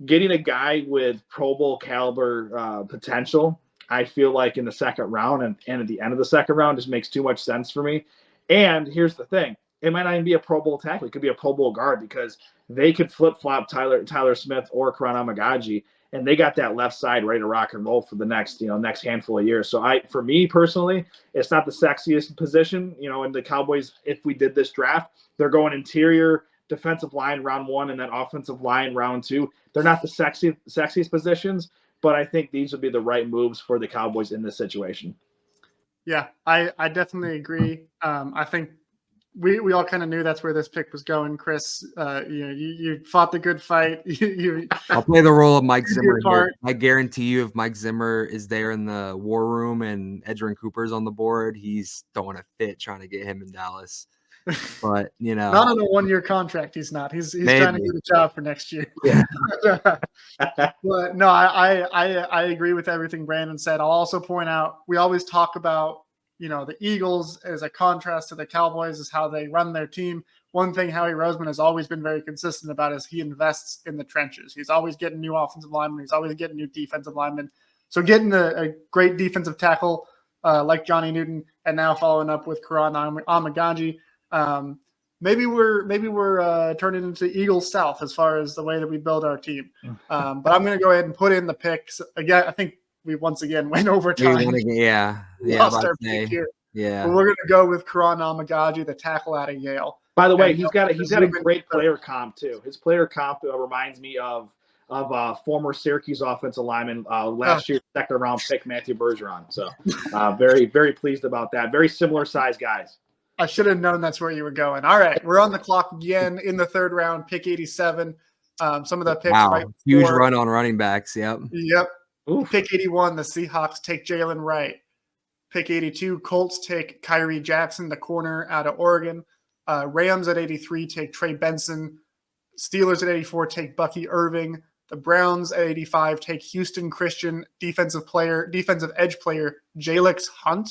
getting a guy with Pro Bowl caliber potential. I feel like in the second round and at the end of the second round just makes too much sense for me. And here's the thing. It might not even be a Pro Bowl tackle. It could be a Pro Bowl guard, because they could flip-flop Tyler Smith or Karan Amagaji, and they got that left side ready to rock and roll for the next handful of years. So for me personally, it's not the sexiest position. And the Cowboys, if we did this draft, they're going interior defensive line round 1 and then offensive line round 2. They're not the sexiest positions, but I think these would be the right moves for the Cowboys in this situation. Yeah, I definitely agree. I think we all kind of knew that's where this pick was going, Chris. You fought the good fight. I'll play the role of Mike Zimmer here. I guarantee you, if Mike Zimmer is there in the war room and Edgerrin Cooper's on the board, he's throwing a fit trying to get him in Dallas. But not on a 1-year contract. He's not. He's trying to get a job for next year. Yeah. But no, I agree with everything Brandon said. I'll also point out, we always talk about the Eagles as a contrast to the Cowboys is how they run their team. One thing Howie Roseman has always been very consistent about is he invests in the trenches. He's always getting new offensive linemen. He's always getting new defensive linemen. So getting a great defensive tackle like Johnny Newton, and now following up with Karan Amagaji. Maybe we're turning into Eagles South as far as the way that we build our team. But I'm going to go ahead and put in the picks again. I think we once again went over time. Lost our pick here. Yeah. But we're going to go with Karan Amagaji, the tackle out of Yale. By the way, he's got a great player comp too. His player comp reminds me of former Syracuse offensive lineman last year's second round pick Matthew Bergeron. So very, very pleased about that. Very similar size guys. I should have known that's where you were going. All right, we're on the clock again in the third round, pick 87. Some of the picks. Wow, right huge run on running backs. Yep. Oof. Pick 81, the Seahawks take Jalen Wright. Pick 82, Colts take Kyrie Jackson, the corner out of Oregon. Rams at 83 take Trey Benson. Steelers at 84 take Bucky Irving. The Browns at 85 take Houston Christian defensive edge player Jalix Hunt.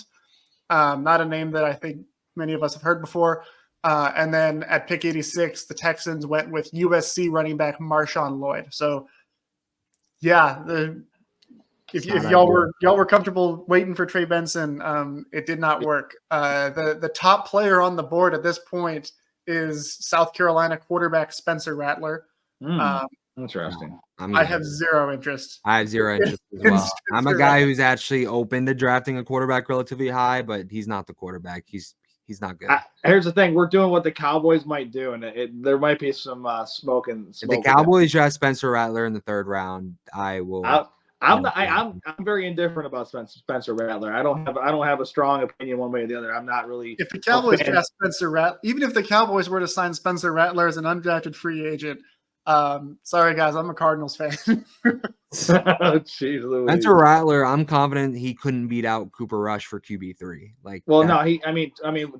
Not a name that I think many of us have heard before. And then at pick 86, the Texans went with USC running back Marshawn Lloyd. So, yeah, if y'all were comfortable waiting for Trey Benson, it did not work. The top player on the board at this point is South Carolina quarterback Spencer Rattler. Interesting. I have zero interest. I have zero interest as well. I'm a guy who's actually open to drafting a quarterback relatively high, but he's not the quarterback. He's not good. Here's the thing: we're doing what the Cowboys might do, and there might be some smoke. If the Cowboys draft Spencer Rattler in the third round, I will. I'm very indifferent about Spencer Rattler. I don't have a strong opinion one way or the other. I'm not really. If the Cowboys draft Spencer Rattler, even if the Cowboys were to sign Spencer Rattler as an undrafted free agent, sorry guys, I'm a Cardinals fan. Jeez Louise. Spencer Rattler, I'm confident he couldn't beat out Cooper Rush for QB3.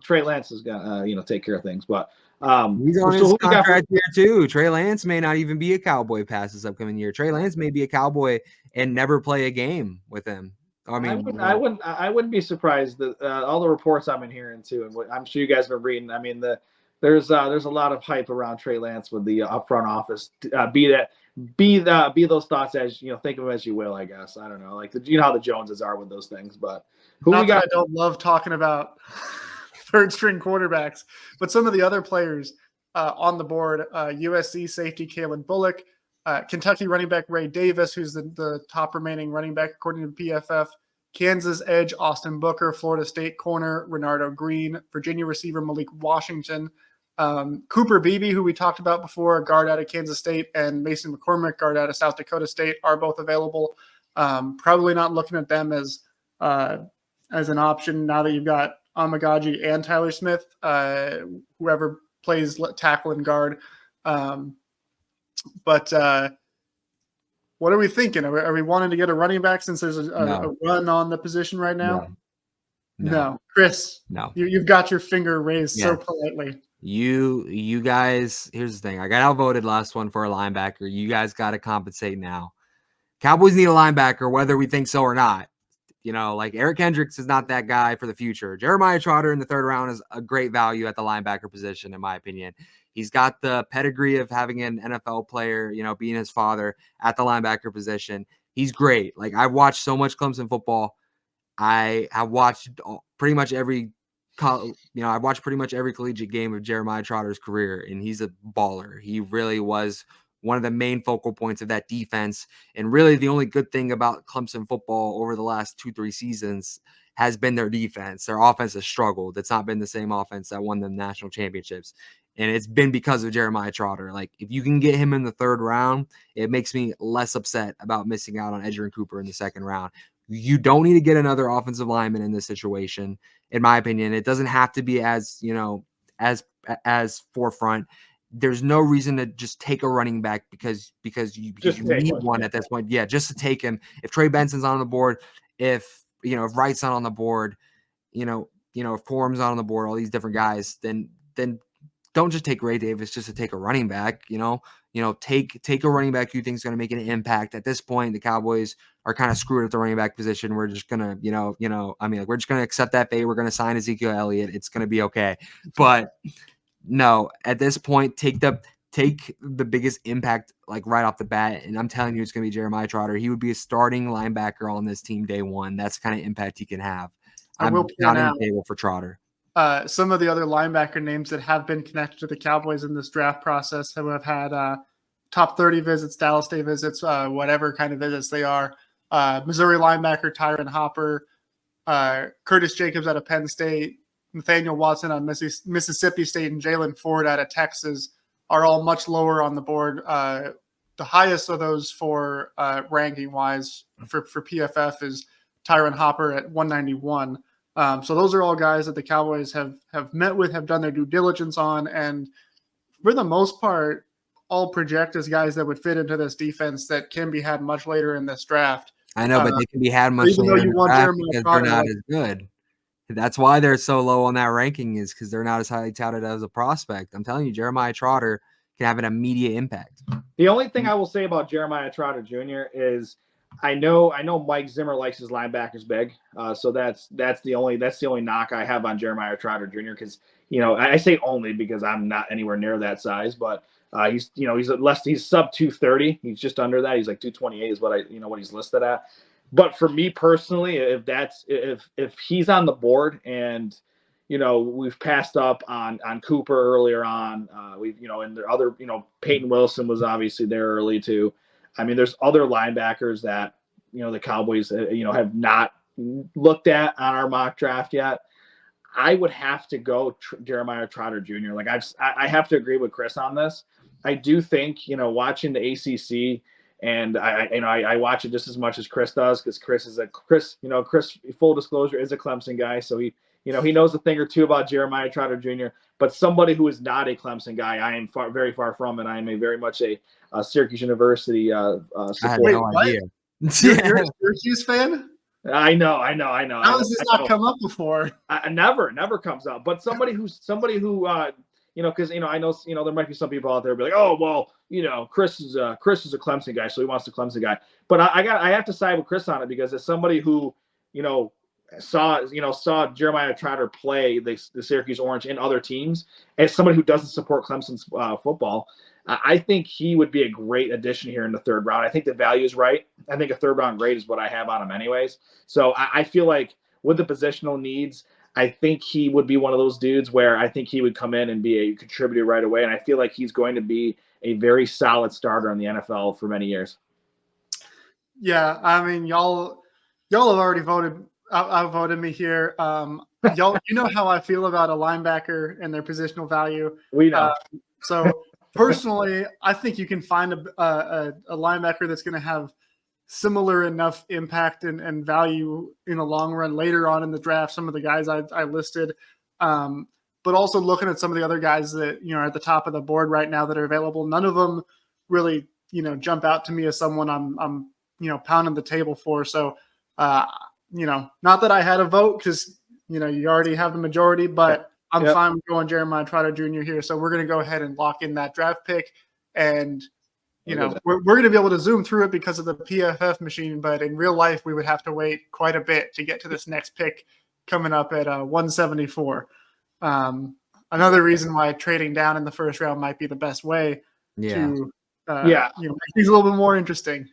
Trey Lance is gonna take care of things, but he's on his contract here too. Trey Lance may not even be a Cowboy past this upcoming year. Trey Lance may be a Cowboy and never play a game with him. I wouldn't be surprised that all the reports I've been hearing too, and what I'm sure you guys have been reading. I mean, there's a lot of hype around Trey Lance with the front office. Be those thoughts as think of them as you will. I guess I don't know, like how the Joneses are with those things. But I don't love talking about third string quarterbacks, but some of the other players on the board: USC safety Kalen Bullock, Kentucky running back Ray Davis, who's the top remaining running back according to PFF. Kansas edge Austin Booker, Florida State corner Renardo Green, Virginia receiver Malik Washington, Cooper Beebe, who we talked about before, guard out of Kansas State, and Mason McCormick, guard out of South Dakota State, are both available. Probably not looking at them as an option now that you've got Amagaji and Tyler Smith, whoever plays tackle and guard. But what are we thinking? Are we wanting to get a running back since there's a run on the position right now? No. Chris, no. You've got your finger raised so politely. You guys, here's the thing. I got outvoted last one for a linebacker. You guys got to compensate now. Cowboys need a linebacker, whether we think so or not. Like Eric Hendricks is not that guy for the future. Jeremiah Trotter in the third round is a great value at the linebacker position, in my opinion. He's got the pedigree of having an NFL player, being his father at the linebacker position. He's great. Like, I've watched so much Clemson football. I have watched pretty much every collegiate game of Jeremiah Trotter's career, and he's a baller. He really was one of the main focal points of that defense. And really the only good thing about Clemson football over the last 2-3 seasons has been their defense. Their offense has struggled. It's not been the same offense that won them national championships. And it's been because of Jeremiah Trotter. Like, if you can get him in the third round, it makes me less upset about missing out on Edgerrin Cooper in the second round. You don't need to get another offensive lineman in this situation, in my opinion. It doesn't have to be as forefront. There's no reason to just take a running back because you need one at this point. Yeah, just to take him. If Trey Benson's on the board, if Wright's not on the board, if Corum's not on the board, all these different guys, then don't just take Ray Davis just to take a running back. Take a running back you think is going to make an impact. At this point, the Cowboys are kind of screwed at the running back position. We're just gonna, we're just gonna accept that fate. We're gonna sign Ezekiel Elliott. It's gonna be okay. But no, at this point, take the biggest impact like right off the bat, and I'm telling you, it's gonna be Jeremiah Trotter. He would be a starting linebacker on this team day one. That's the kind of impact he can have. I'm not on the table for Trotter. Some of the other linebacker names that have been connected to the Cowboys in this draft process have had top 30 visits, Dallas Day visits, whatever kind of visits they are. Missouri linebacker Tyron Hopper, Curtis Jacobs out of Penn State, Nathaniel Watson on Mississippi State, and Jalen Ford out of Texas are all much lower on the board. The highest of those for ranking-wise for PFF is Tyron Hopper at 191. So those are all guys that the Cowboys have met with, have done their due diligence on, and for the most part, all project as guys that would fit into this defense that can be had much later in this draft. I know, but they can be had much later in the draft because they're not as good. That's why they're so low on that ranking, is because they're not as highly touted as a prospect. I'm telling you, Jeremiah Trotter can have an immediate impact. The only thing I will say about Jeremiah Trotter Jr. is I know Mike Zimmer likes his linebackers big, so that's the only knock I have on Jeremiah Trotter Jr. Because I say only because I'm not anywhere near that size, but he's sub 230. He's just under that. He's like 228 is what he's listed at. But for me personally, if he's on the board and we've passed up on Cooper earlier on, and the other Peyton Wilson was obviously there early too. I mean, there's other linebackers that the Cowboys have not looked at on our mock draft yet. I would have to go Jeremiah Trotter Jr. Like I have to agree with Chris on this. I do think watching the ACC. And I watch it just as much as Chris does, because Chris, full disclosure, is a Clemson guy. So he knows a thing or two about Jeremiah Trotter Jr. But somebody who is not a Clemson guy, I am very far from it. I am very much a Syracuse University supporter. I had no idea. You're a Syracuse fan? I know. How has this not come up before? Never comes up. But somebody who because I know there might be some people out there who be like, oh well, Chris is a Clemson guy, so he wants the Clemson guy. But I have to side with Chris on it, because as somebody who saw Jeremiah Trotter play the Syracuse Orange in other teams, as somebody who doesn't support Clemson's football, I think he would be a great addition here in the third round. I think the value is right. I think a third round grade is what I have on him anyways. So I feel like with the positional needs, I think he would be one of those dudes where I think he would come in and be a contributor right away. And I feel like he's going to be a very solid starter in the NFL for many years. Yeah, I mean, y'all Y'all have already voted. Voted me here. Y'all, you know how I feel about a linebacker and their positional value. We Uh, know. so personally, I think you can find a linebacker that's going to have similar enough impact and value in the long run later on in the draft. Some of the guys I listed, but also looking at some of the other guys that are at the top of the board right now that are available. None of them really jump out to me as someone I'm pounding the table for. So uh, not that I had a vote because you already have the majority, but I'm fine with going Jeremiah Trotter Jr. here. So we're going to go ahead and lock in that draft pick, and we're going to be able to zoom through it because of the PFF machine, but in real life, we would have to wait quite a bit to get to this next pick coming up at 174. Another reason why trading down in the first round might be the best way to make things a little bit more interesting.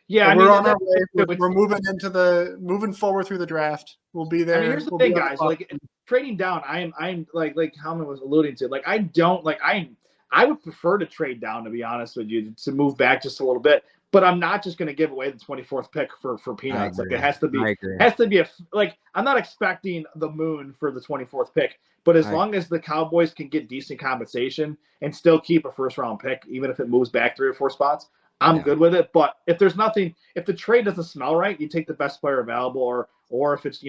Yeah, we're on our way. We're moving forward through the draft. We'll be there. I mean, here's the thing, guys. Like trading down, I'm like Howman was alluding to. Like I would prefer to trade down, to be honest with you, to move back just a little bit. But I'm not just going to give away the 24th pick for peanuts. Like it has to be like I'm not expecting the moon for the 24th pick. But as long as the Cowboys can get decent compensation and still keep a first round pick, even if it moves back 3 or 4 spots, I'm good with it. But if there's nothing, if the trade doesn't smell right, you take the best player available, or if it's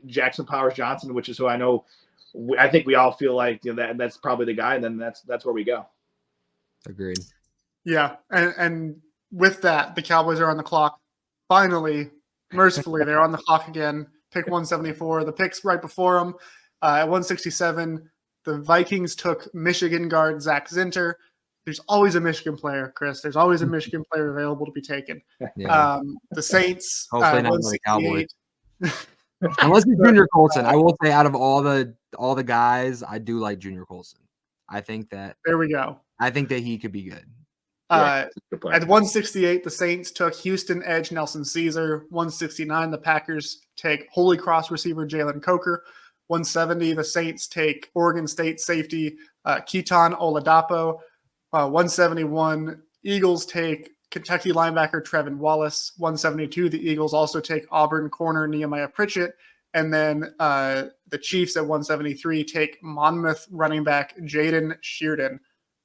Jackson Powers Johnson, which is who I think we all feel like that's probably the guy. Then that's where we go. Agreed. Yeah, and with that, the Cowboys are on the clock. Finally, mercifully, they're on the clock again. Pick 174. The picks right before them at 167. The Vikings took Michigan guard Zach Zinter. There's always a Michigan player, Chris. There's always a Michigan player available to be taken. Yeah. The Saints, hopefully not the Cowboys. Unless it's Junior Colson. I will say out of all the guys, I do like Junior Colson. I think that there we go. I think that he could be good. At 168, the Saints took Houston edge Nelson Caesar. 169, the Packers take Holy Cross receiver Jalen Coker. 170, the Saints take Oregon State safety Keaton Oladapo. 171, Eagles take Kentucky linebacker Trevin Wallace. 172, the Eagles also take Auburn corner Nehemiah Pritchett. And then the Chiefs at 173 take Monmouth running back Jaden Sheardon,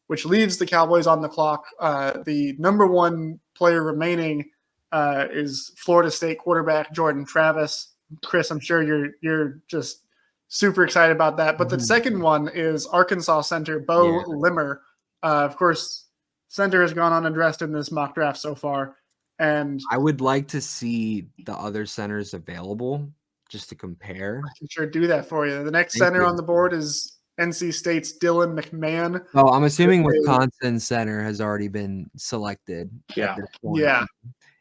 which leaves the Cowboys on the clock. The number one player remaining is Florida State quarterback Jordan Travis. Chris, I'm sure you're just super excited about that. But the second one is Arkansas center Bo Limmer. Of course, center has gone unaddressed in this mock draft so far. And I would like to see the other centers available just to compare. I can sure do that for you. The next center on the board is NC State's Dylan McMahon. Oh, I'm assuming Wisconsin center has already been selected. Yeah. Yeah.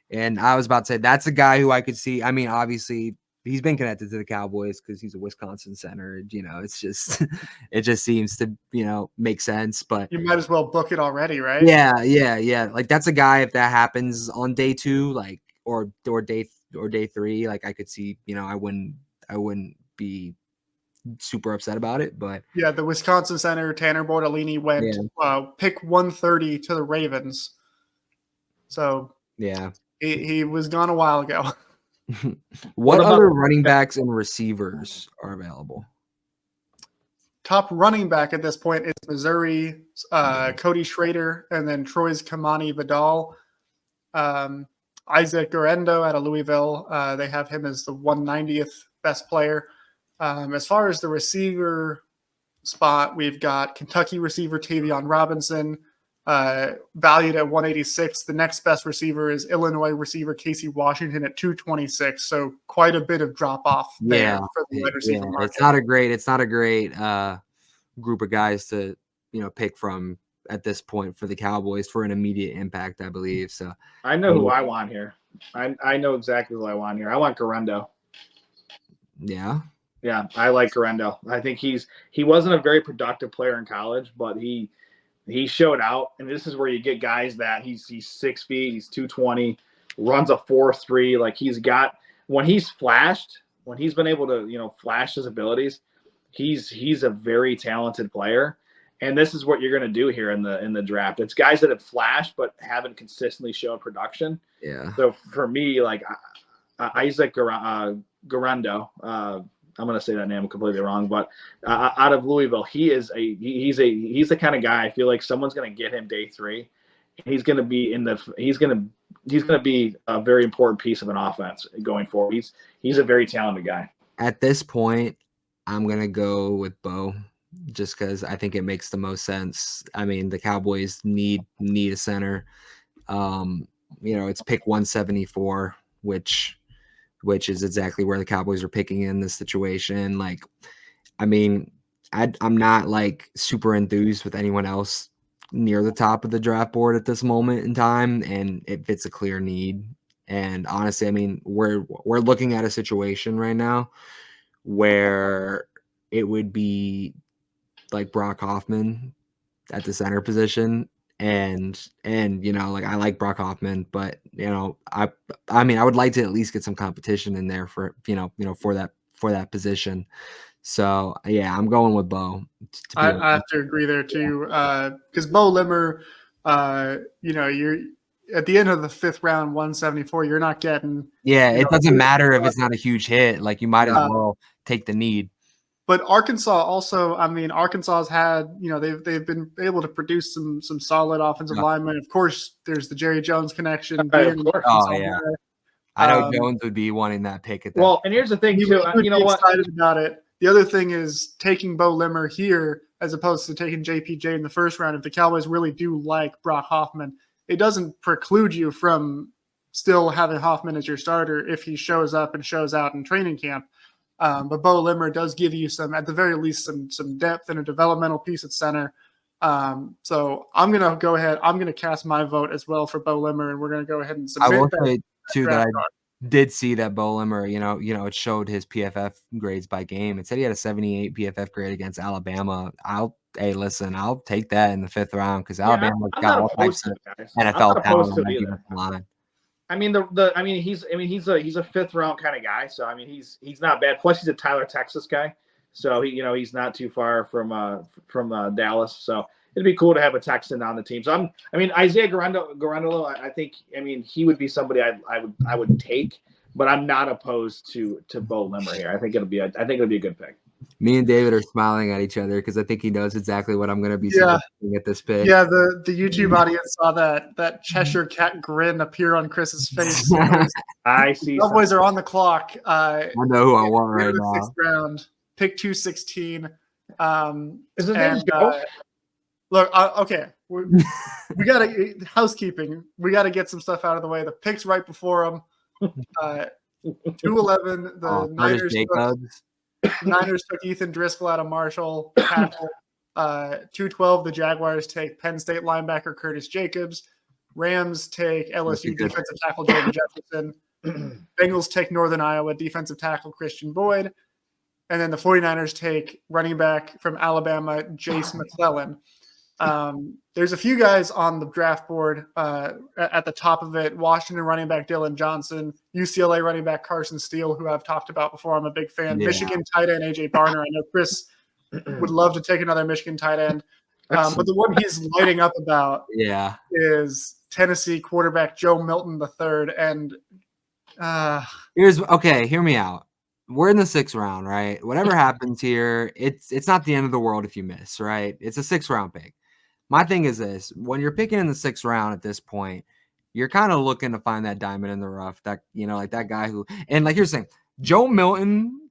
And I was about to say that's a guy who I could see. I mean, obviously, he's been connected to the Cowboys because he's a Wisconsin center. It's just it just seems to make sense. But you might as well book it already, right? Yeah. Like that's a guy if that happens on day 2, like or day 3, like I could see. I wouldn't be super upset about it. But yeah, the Wisconsin center Tanner Bortolini went pick 130 to the Ravens. So yeah, he was gone a while ago. What other running backs and receivers are available? Top running back at this point is Missouri, Cody Schrader, and then Troy's Kamani Vidal. Isaac Guerendo out of Louisville. They have him as the 190th best player. As far as the receiver spot, we've got Kentucky receiver Tavion Robinson, valued at 186. The next best receiver is Illinois receiver Casey Washington at 226. So quite a bit of drop off there for the wide receiver market. It's not a great group of guys to pick from at this point for the Cowboys for an immediate impact, I believe. So I know who I want here. I know exactly who I want here. I want Guerendo. Yeah. Yeah, I like Guerendo. I think he wasn't a very productive player in college, but he showed out, and this is where you get guys that he's 6 feet, he's 220, runs a 4.3. Like when he's flashed, when he's been able to flash his abilities, he's a very talented player. And this is what you're going to do here in the draft. It's guys that have flashed but haven't consistently shown production. Yeah. So for me, like Isaac Garando, I'm going to say that name completely wrong, but out of Louisville, he's the kind of guy I feel like someone's going to get him day 3. He's going to be he's going to be a very important piece of an offense going forward. He's a very talented guy. At this point, I'm going to go with Bo just because I think it makes the most sense. I mean, the Cowboys need a center. It's pick 174, which is exactly where the Cowboys are picking in this situation. Like, I mean, I'm not like super enthused with anyone else near the top of the draft board at this moment in time, and it fits a clear need. And honestly, I mean, we're looking at a situation right now where it would be like Brock Hoffman at the center position. And like I like Brock Hoffman, but I mean I would like to at least get some competition in there for for that position. So yeah, I'm going with Bo. I have to agree there too, because Bo Limmer, you're at the end of the 5th round, 174. You're not getting. Yeah, it doesn't matter if it's not a huge hit. Like you might as well take the need. But Arkansas also, I mean, Arkansas's had, they've been able to produce some solid offensive linemen. Of course, there's the Jerry Jones connection. Of course. Oh yeah, I know Jones would be wanting that pick at that. Well, and here's the thing too. You know what? Excited about it. The other thing is taking Bo Limmer here as opposed to taking JPJ in the 1st round. If the Cowboys really do like Brock Hoffman, it doesn't preclude you from still having Hoffman as your starter if he shows up and shows out in training camp. But Bo Limmer does give you at the very least, some depth and a developmental piece at center. So I'm going to go ahead. I'm going to cast my vote as well for Bo Limmer, and we're going to go ahead and submit I will that. say too that I did see that Bo Limmer, it showed his PFF grades by game. It said he had a 78 PFF grade against Alabama. I'll take that in the 5th round because Alabama's got all types of NFL talent on that defensive line. I mean he's a 5th round kind of guy, so I mean he's not bad. Plus he's a Tyler, Texas guy, so he's not too far from Dallas. So it'd be cool to have a Texan on the team. So Isaiah Garandolo, I think he would be somebody I would take, but I'm not opposed to Bo Limmer here. I think it'll be a good pick. Me and David are smiling at each other because I think he knows exactly what I'm going to be saying at this pick. Yeah, the YouTube audience saw that Cheshire cat grin appear on Chris's face. I see. Cowboys are on the clock. I know who I want right now. 6th round, pick 216. Is his name Joe? Look, okay, we got to housekeeping. We got to get some stuff out of the way. The picks right before him. 211. The Niners took Ethan Driscoll out of Marshall. 212, the Jaguars take Penn State linebacker Curtis Jacobs. Rams take LSU defensive tackle Jordan Jefferson. Bengals take Northern Iowa defensive tackle Christian Boyd. And then the 49ers take running back from Alabama, Jace McClellan. There's a few guys on the draft board at the top of it. Washington running back Dylan Johnson, UCLA running back Carson Steele, who I've talked about before. I'm a big fan. Yeah. Michigan tight end AJ Barner. I know Chris would love to take another Michigan tight end. But the one he's lighting up about is Tennessee quarterback Joe Milton III. And hear me out. We're in the 6th round, right? Whatever happens here, it's not the end of the world if you miss, right? It's a 6th round pick. My thing is this: when you're picking in the 6th round at this point, you're kind of looking to find that diamond in the rough, that like that guy who, and like you're saying, Joe Milton,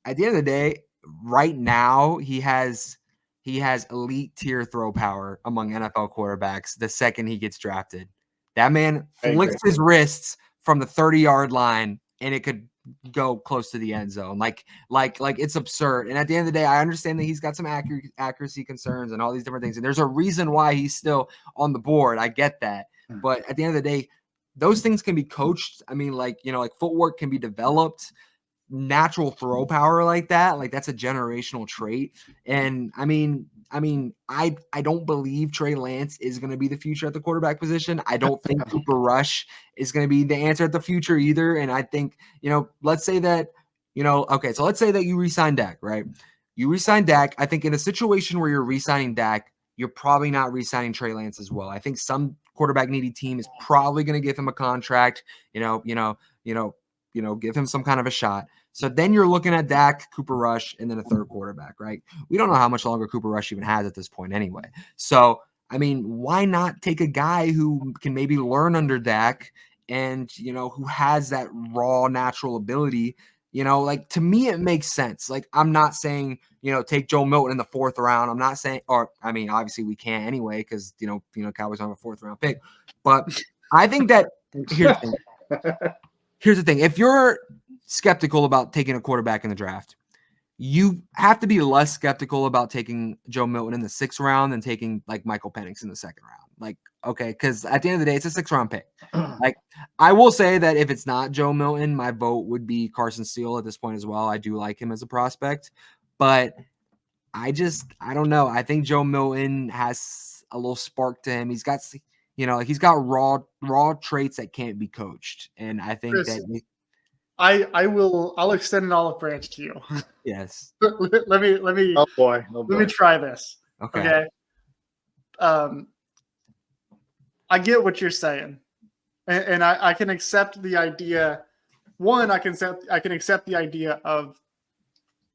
at the end of the day, right now he has elite tier throw power among NFL quarterbacks. The second he gets drafted, that man flicks his wrists from the 30-yard line, and it could go close to the end zone. Like it's absurd. And at the end of the day, I understand that he's got some accuracy concerns and all these different things. And there's a reason why he's still on the board. I get that. But at the end of the day, those things can be coached. I mean, like footwork can be developed. Natural throw power like that, like that's a generational trait. And I don't believe Trey Lance is going to be the future at the quarterback position. I don't think Cooper Rush is going to be the answer at the future either. And I think, let's say that, so let's say that you re-sign Dak, right? You re-sign Dak. I think in a situation where you're re-signing Dak, you're probably not re-signing Trey Lance as well. I think some quarterback needy team is probably going to give him a contract, give him some kind of a shot. So then you're looking at Dak, Cooper Rush, and then a third quarterback, right? We don't know how much longer Cooper Rush even has at this point anyway. So, I mean, why not take a guy who can maybe learn under Dak and, who has that raw natural ability? Like, to me, it makes sense. Like, I'm not saying, take Joe Milton in the 4th round. I'm not saying, obviously we can't anyway, because, Cowboys don't have a 4th round pick. But I think that here's the thing. If you're skeptical about taking a quarterback in the draft, you have to be less skeptical about taking Joe Milton in the 6th round than taking like Michael Penix in the 2nd round. Like, okay, because at the end of the day, it's a 6th round pick. Like, I will say that if it's not Joe Milton, my vote would be Carson Steele at this point as well. I do like him as a prospect, but I don't know. I think Joe Milton has a little spark to him. He's got, he's got raw traits that can't be coached. And I think Chris, that I'll extend an olive branch to you. yes. let me Oh boy. Let me try this. Okay. I get what you're saying. And I can accept the idea. One, I can accept the idea of,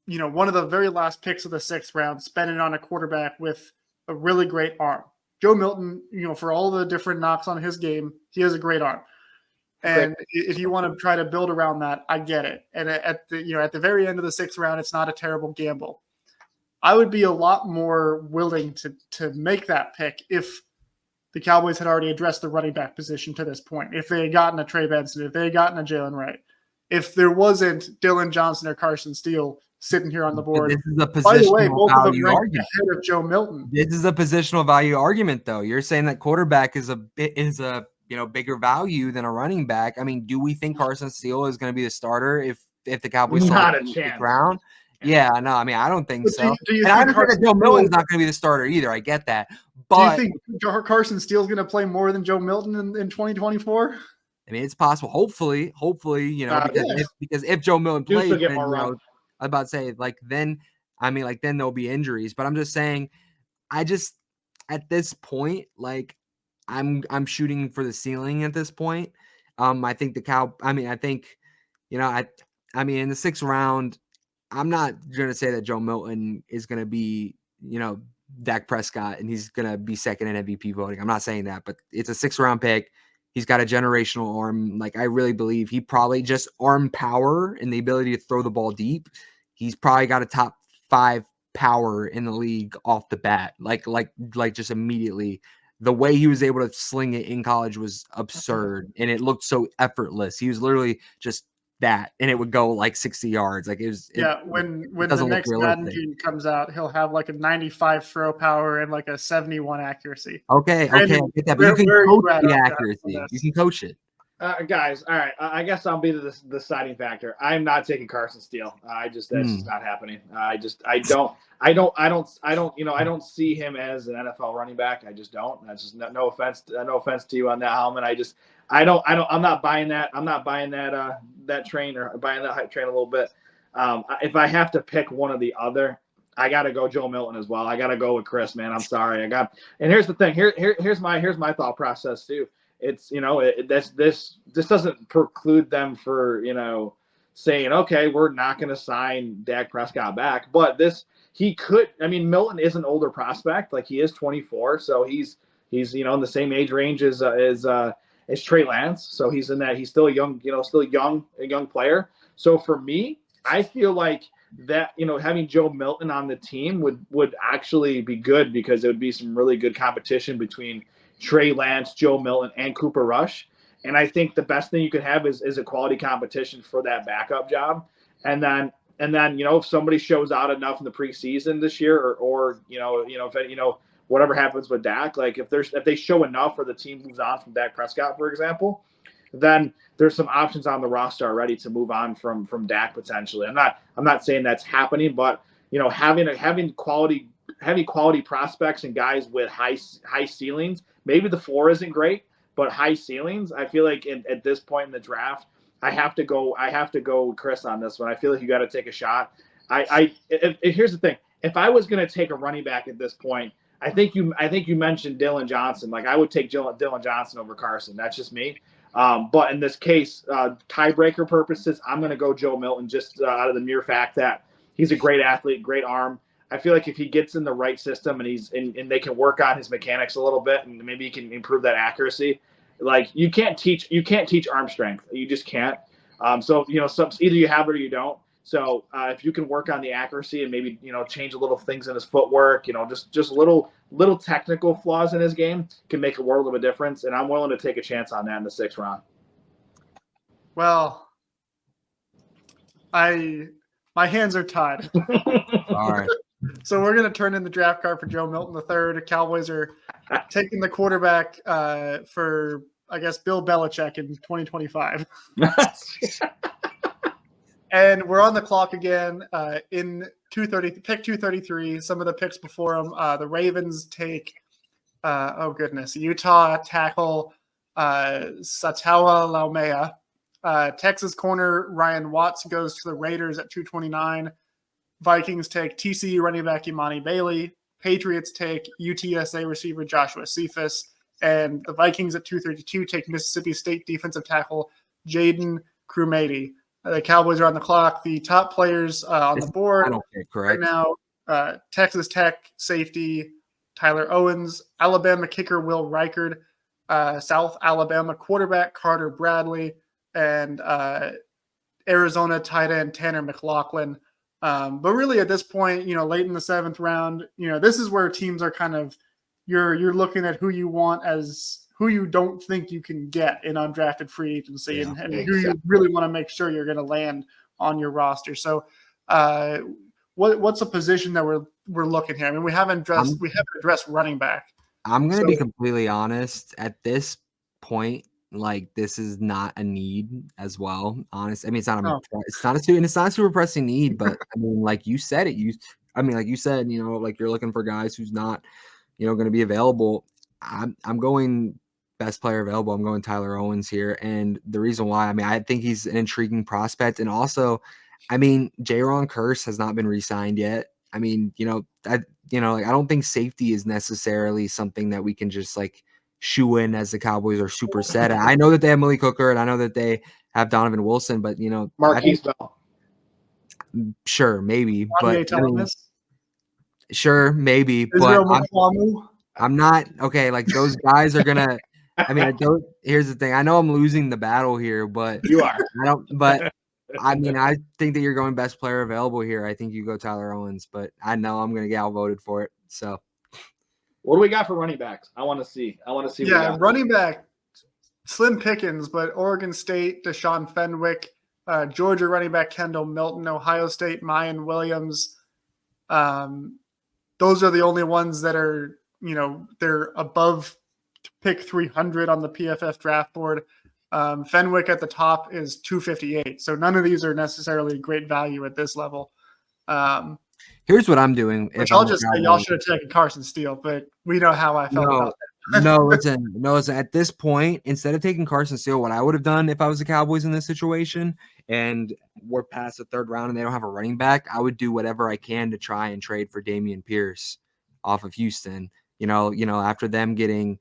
one of the very last picks of the 6th round, spending on a quarterback with a really great arm. Joe Milton, for all the different knocks on his game, he has a great arm. And if you want to try to build around that, I get it. And at the very end of the 6th round, it's not a terrible gamble. I would be a lot more willing to make that pick if the Cowboys had already addressed the running back position to this point. If they had gotten a Trey Benson, if they had gotten a Jalen Wright, if there wasn't Dylan Johnson or Carson Steele sitting here on the board. This is a positional By the way, both of them value ranked argument. ahead of Joe Milton. This is a positional value argument, though. You're saying that quarterback is a bigger value than a running back. I mean, do we think Carson Steele is going to be the starter if the Cowboys not a chance round? Yeah, no, I mean, I don't think so. Do you and I think understand that Joe Milton's not going to be the starter either. I get that. But do you think Carson Steele's going to play more than Joe Milton in 2024? I mean, it's possible. Hopefully, because if Joe Milton plays, then, I'm about to say, then there'll be injuries. But I'm just saying, at this point, I'm shooting for the ceiling at this point. I think in the 6th round, I'm not going to say that Joe Milton is going to be, Dak Prescott and he's going to be second in MVP voting. I'm not saying that, but it's a 6th round pick. He's got a generational arm. Like, I really believe he probably just arm power and the ability to throw the ball deep. He's probably got a top 5 power in the league off the bat. Like just immediately. The way he was able to sling it in college was absurd, and it looked so effortless. He was literally just that, and it would go 60 yards. Like, it was. When the next Madden game comes out, he'll have a 95 throw power and a 71 accuracy. Okay, Brandon, I get that, but you can coach the accuracy. You can coach it. Guys, all right. I guess I'll be the deciding factor. I'm not taking Carson Steele. That's just not happening. I don't see him as an NFL running back. I just don't. That's just no offense to you on that, Howman. I'm not buying that. I'm not buying that train, or buying that hype train a little bit. If I have to pick one or the other, I got to go Joe Milton as well. I got to go with Chris, man. I'm sorry. And here's the thing. Here's my thought process too. It's, this doesn't preclude them for, saying, okay, we're not going to sign Dak Prescott back. But Milton is an older prospect. He is 24. So he's in the same age range as Trey Lance. So he's still a young player. So for me, I feel like that, having Joe Milton on the team would actually be good, because it would be some really good competition between Trey Lance, Joe Milton, and Cooper Rush. And I think the best thing you could have is a quality competition for that backup job. And then, if somebody shows out enough in the preseason this year, or whatever happens with Dak, if they show enough or the team moves on from Dak Prescott, for example, then there's some options on the roster already to move on from Dak potentially. I'm not saying that's happening, but having quality prospects and guys with high ceilings. Maybe the floor isn't great, but high ceilings. I feel like at this point in the draft, I have to go Chris on this one. I feel like you got to take a shot Here's the thing. If I was going to take a running back at this point, I think you mentioned Dylan Johnson. Like I would take Dylan Johnson over Carson. That's just me. But in this case, tiebreaker purposes, I'm going to go Joe Milton just out of the mere fact that he's a great athlete, great arm. I feel like if he gets in the right system and they can work on his mechanics a little bit and maybe he can improve that accuracy. Like you can't teach arm strength. You just can't. So either you have it or you don't. So if you can work on the accuracy and maybe change a little things in his footwork, just little technical flaws in his game can make a world of a difference. And I'm willing to take a chance on that in the 6th round. Well, my hands are tied. All right. So we're going to turn in the draft card for Joe Milton III. The Cowboys are taking the quarterback for, I guess, Bill Belichick in 2025. And we're on the clock again in pick 233. Some of the picks before them. The Ravens take, Utah tackle Satawa Laumea. Texas corner Ryan Watts goes to the Raiders at 229. Vikings take TCU running back Imani Bailey. Patriots take UTSA receiver Joshua Cephas. And the Vikings at 232 take Mississippi State defensive tackle Jaden Crumady. The Cowboys are on the clock. The top players on the board right now, Texas Tech safety Tyler Owens, Alabama kicker Will Reichard, South Alabama quarterback Carter Bradley, and Arizona tight end Tanner McLaughlin. But really at this point, late in the 7th round, this is where teams are kind of you're looking at who you want as who you don't think you can get in undrafted free agency and who you really want to make sure you're going to land on your roster. So what's a position that we're looking here? I mean, we haven't addressed running back. I'm going to be completely honest at this point. Like this is not a need as well. Honest. I mean, it's not a super pressing need, but I mean, like you said it, like you said, like you're looking for guys who's not, going to be available. I'm going best player available. I'm going Tyler Owens here. And the reason why, I think he's an intriguing prospect. And also, Jaron Kearse has not been re-signed yet. I don't think safety is necessarily something that we can just like shoe in as the Cowboys are super set. I know that they have Malik Hooker and I know that they have Donovan Wilson, but Marquise Bell. Sure, maybe. But sure, maybe. But I'm not okay. Like those guys are gonna. Here's the thing. I know I'm losing the battle here, but you are. I think that you're going best player available here. I think you go Tyler Owens, but I know I'm gonna get outvoted for it. So, what do we got for running backs? I want to see. Yeah, running back, slim pickings, but Oregon State, Deshaun Fenwick, Georgia running back Kendall Milton, Ohio State Mayan Williams. Those are the only ones that are. They're above pick 300 on the PFF draft board. Fenwick at the top is 258. So none of these are necessarily great value at this level. Here's what I'm doing. I'll just say y'all should have taken Carson Steele, but we know how I felt about that. Listen, at this point, instead of taking Carson Steele, what I would have done if I was the Cowboys in this situation and we're past the 3rd round and they don't have a running back, I would do whatever I can to try and trade for Dameon Pierce off of Houston. After them getting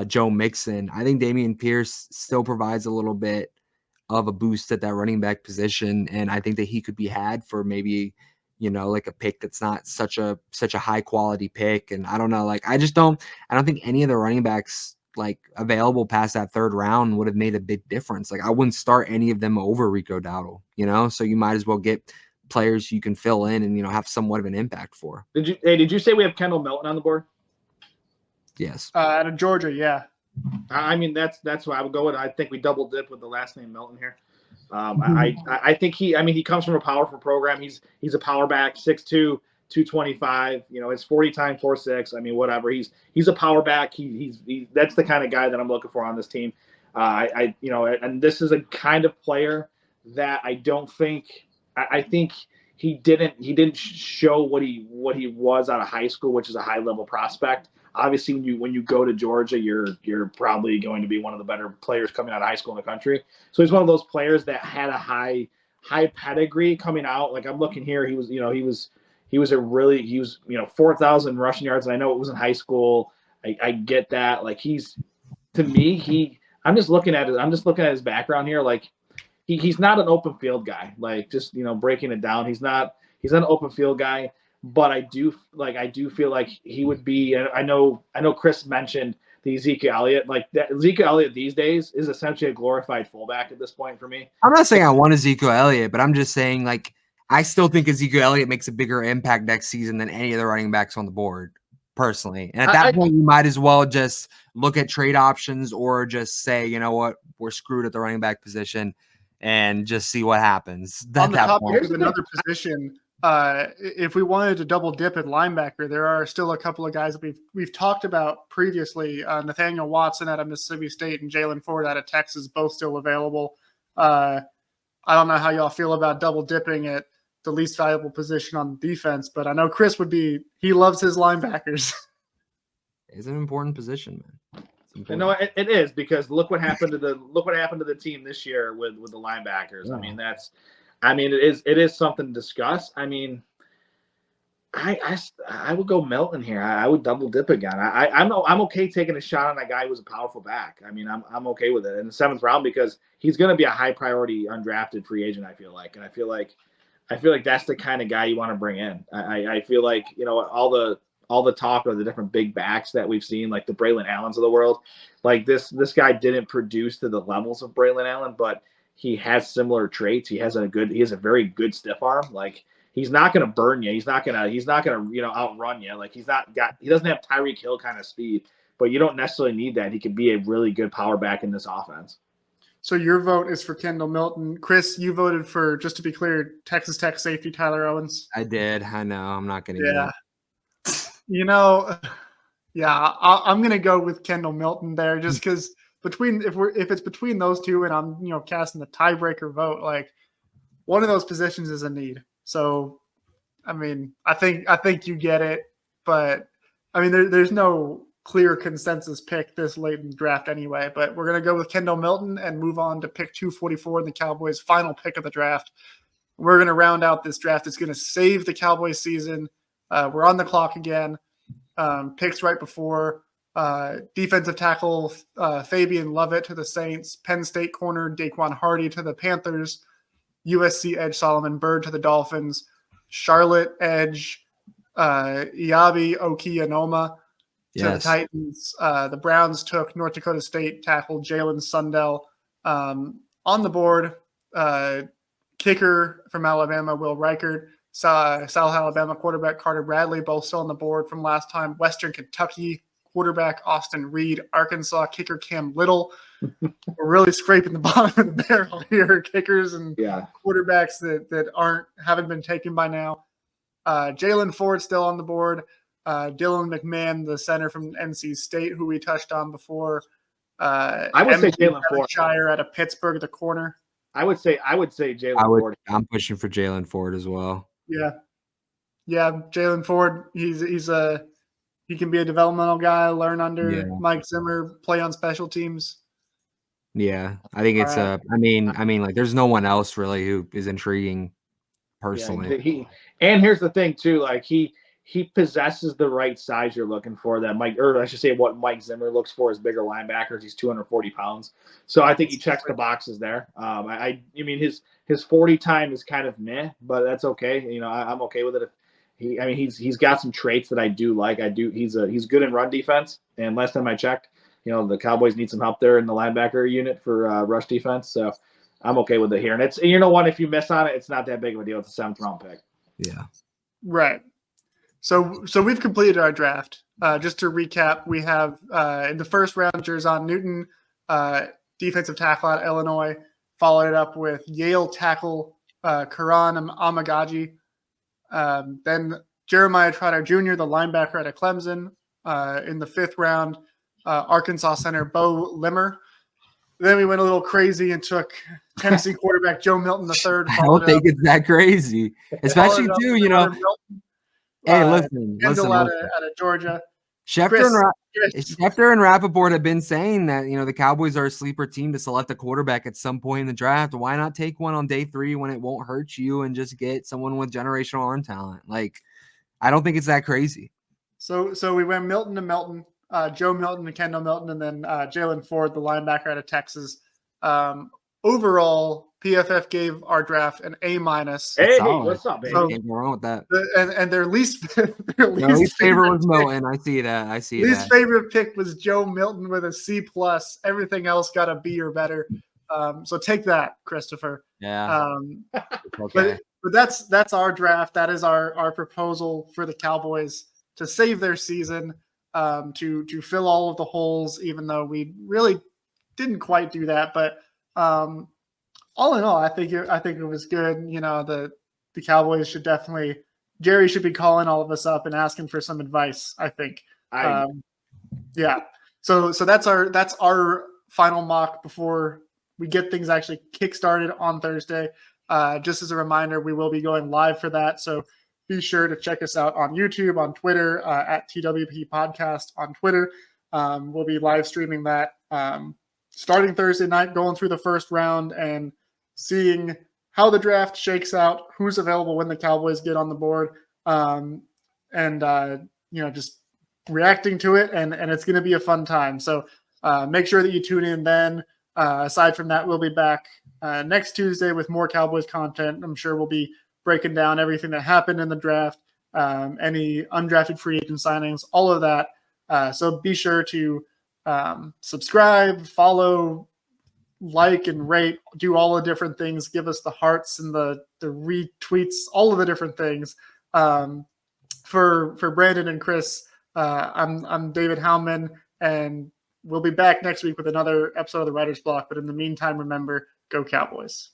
Joe Mixon, I think Dameon Pierce still provides a little bit of a boost at that running back position. And I think that he could be had for maybe, like a pick that's not such a high quality pick. And I don't know, like, I don't think any of the running backs like available past that 3rd round would have made a big difference. Like I wouldn't start any of them over Rico Dowdle, so you might as well get players you can fill in and, have somewhat of an impact for. Did you say we have Kendall Milton on the board? Yes. Out of Georgia, yeah. That's why I would go with. I think we double dip with the last name Milton here. I think he comes from a powerful program. He's a power back, 6'2", 225. His 40 time 4.6. Whatever. He's a power back. That's the kind of guy that I'm looking for on this team. And this is a kind of player that I don't think. I think he didn't show what he was out of high school, which is a high level prospect. Obviously, when you go to Georgia, you're probably going to be one of the better players coming out of high school in the country. So he's one of those players that had a high high pedigree coming out. Like I'm looking here, he was 4,000 rushing yards, and I know it was in high school. I get that. Like to me, I'm just looking at his background here. Like he's not an open field guy. Like just breaking it down, he's not an open field guy. But I do feel like he would be. I know Chris mentioned the Ezekiel Elliott. Like that Ezekiel Elliott these days is essentially a glorified fullback at this point for me. I'm not saying I want Ezekiel Elliott, but I'm just saying like I still think Ezekiel Elliott makes a bigger impact next season than any of the running backs on the board, personally. And at that point, you might as well just look at trade options or just say, you know what, we're screwed at the running back position and just see what happens. On the topic of another position, if we wanted to double dip at linebacker, there are still a couple of guys that we've talked about previously. Nathaniel Watson out of Mississippi State and Jalen Ford out of Texas, both still available. I don't know how y'all feel about double dipping at the least valuable position on defense, but I know Chris he loves his linebackers. It's an important position, man. No, it is, because look what happened to the team this year with the linebackers. Yeah. It is something to discuss. I mean, I would go Milton here. I would double dip again. I'm okay taking a shot on that guy who's a powerful back. I mean, I'm okay with it in the 7th round because he's going to be a high priority undrafted free agent. I feel like that's the kind of guy you want to bring in. I feel like all the talk of the different big backs that we've seen, like the Braylon Allens of the world, like this guy didn't produce to the levels of Braylon Allen, but he has similar traits. He has a very good stiff arm. Like he's not going to burn you. He's not going to outrun you. Like he doesn't have Tyreek Hill kind of speed, but you don't necessarily need that. He could be a really good power back in this offense. So your vote is for Kendall Milton. Chris, you voted for, just to be clear, Texas Tech safety Tyler Owens. I did. I know. I'm not going to. Yeah. I'm going to go with Kendall Milton there, just because if it's between those two, and I'm casting the tiebreaker vote, like one of those positions is a need. So, I mean, I think you get it, but I mean, there's no clear consensus pick this late in the draft anyway. But we're going to go with Kendall Milton and move on to pick 244 in the Cowboys' final pick of the draft. We're going to round out this draft. It's going to save the Cowboys season. We're on the clock again. Picks right before defensive tackle Fabian Lovett to the Saints, Penn State corner Daquan Hardy to the Panthers, USC edge Solomon Byrd to the Dolphins, Charlotte edge Iabi Okianoma to the Titans. The Browns took North Dakota State tackle Jalen Sundell. On the board, kicker from Alabama, Will Reichert. South Alabama quarterback Carter Bradley, both still on the board from last time. Western Kentucky quarterback Austin Reed. Arkansas kicker Cam Little. We're really scraping the bottom of the barrel here. Kickers and quarterbacks that haven't been taken by now. Jalen Ford still on the board. Dylan McMahon, the center from NC State, who we touched on before. I would say Jalen Ford. Shire out of Pittsburgh, the corner. I would say Jalen Ford. I'm pushing for Jalen Ford as well. Yeah, Jalen Ford. He can be a developmental guy, learn under Mike Zimmer, play on special teams. Yeah, I think it's I mean, like there's no one else really who is intriguing personally. Yeah, and here's the thing too, like he possesses the right size you're looking for. What Mike Zimmer looks for is bigger linebackers. He's 240 pounds, so I think he checks the boxes there. I mean his 40 time is kind of meh, but that's okay. I'm okay with it. He's got some traits that I do like. He's good in run defense. And last time I checked, the Cowboys need some help there in the linebacker unit for rush defense. So I'm okay with it here. And if you miss on it, it's not that big of a deal. It's a 7th round pick. Yeah. Right. So we've completed our draft. Just to recap, we have in the first round, Jerzon Newton, defensive tackle out of Illinois, followed it up with Yale tackle Karan Amagaji. Then Jeremiah Trotter Jr., the linebacker out of Clemson. In the 5th round, Arkansas center Bo Limmer. Then we went a little crazy and took Tennessee quarterback Joe Milton III. I don't think it's that crazy, especially too, Hey, listen. Out of Georgia. Schefter Chris. Schefter and Rappaport have been saying that, the Cowboys are a sleeper team to select a quarterback at some point in the draft. Why not take one on day 3 when it won't hurt you and just get someone with generational arm talent? Like, I don't think it's that crazy. So we went Milton to Melton, Joe Milton to Kendall Milton, and then Jalen Ford, the linebacker out of Texas. Overall, PFF gave our draft an A-. Hey, what's up, baby? So, Can't go wrong with that. And their least favorite was Milton. I see that. Least favorite pick was Joe Milton with a C+. Everything else got a B or better. So take that, Christopher. Yeah. Okay. But that's our draft. That is our proposal for the Cowboys to save their season, to fill all of the holes, even though we really didn't quite do that. But all in all, I think it was good. The Cowboys should definitely, Jerry should be calling all of us up and asking for some advice, I think. Yeah. So that's our final mock before we get things actually kickstarted on Thursday. Just as a reminder, we will be going live for that. So be sure to check us out on YouTube, on Twitter, at TWP Podcast on Twitter. We'll be live streaming that starting Thursday night, going through the first round and seeing how the draft shakes out, who's available when the Cowboys get on the board, just reacting to it. And it's going to be a fun time. So make sure that you tune in then. Aside from that, we'll be back next Tuesday with more Cowboys content. I'm sure we'll be breaking down everything that happened in the draft, any undrafted free agent signings, all of that. So be sure to subscribe, follow, like, and rate, do all the different things. Give us the hearts and the retweets, all of the different things. For Brandon and Chris, I'm David Howman, and we'll be back next week with another episode of the Writer's Block. But in the meantime, remember, go Cowboys.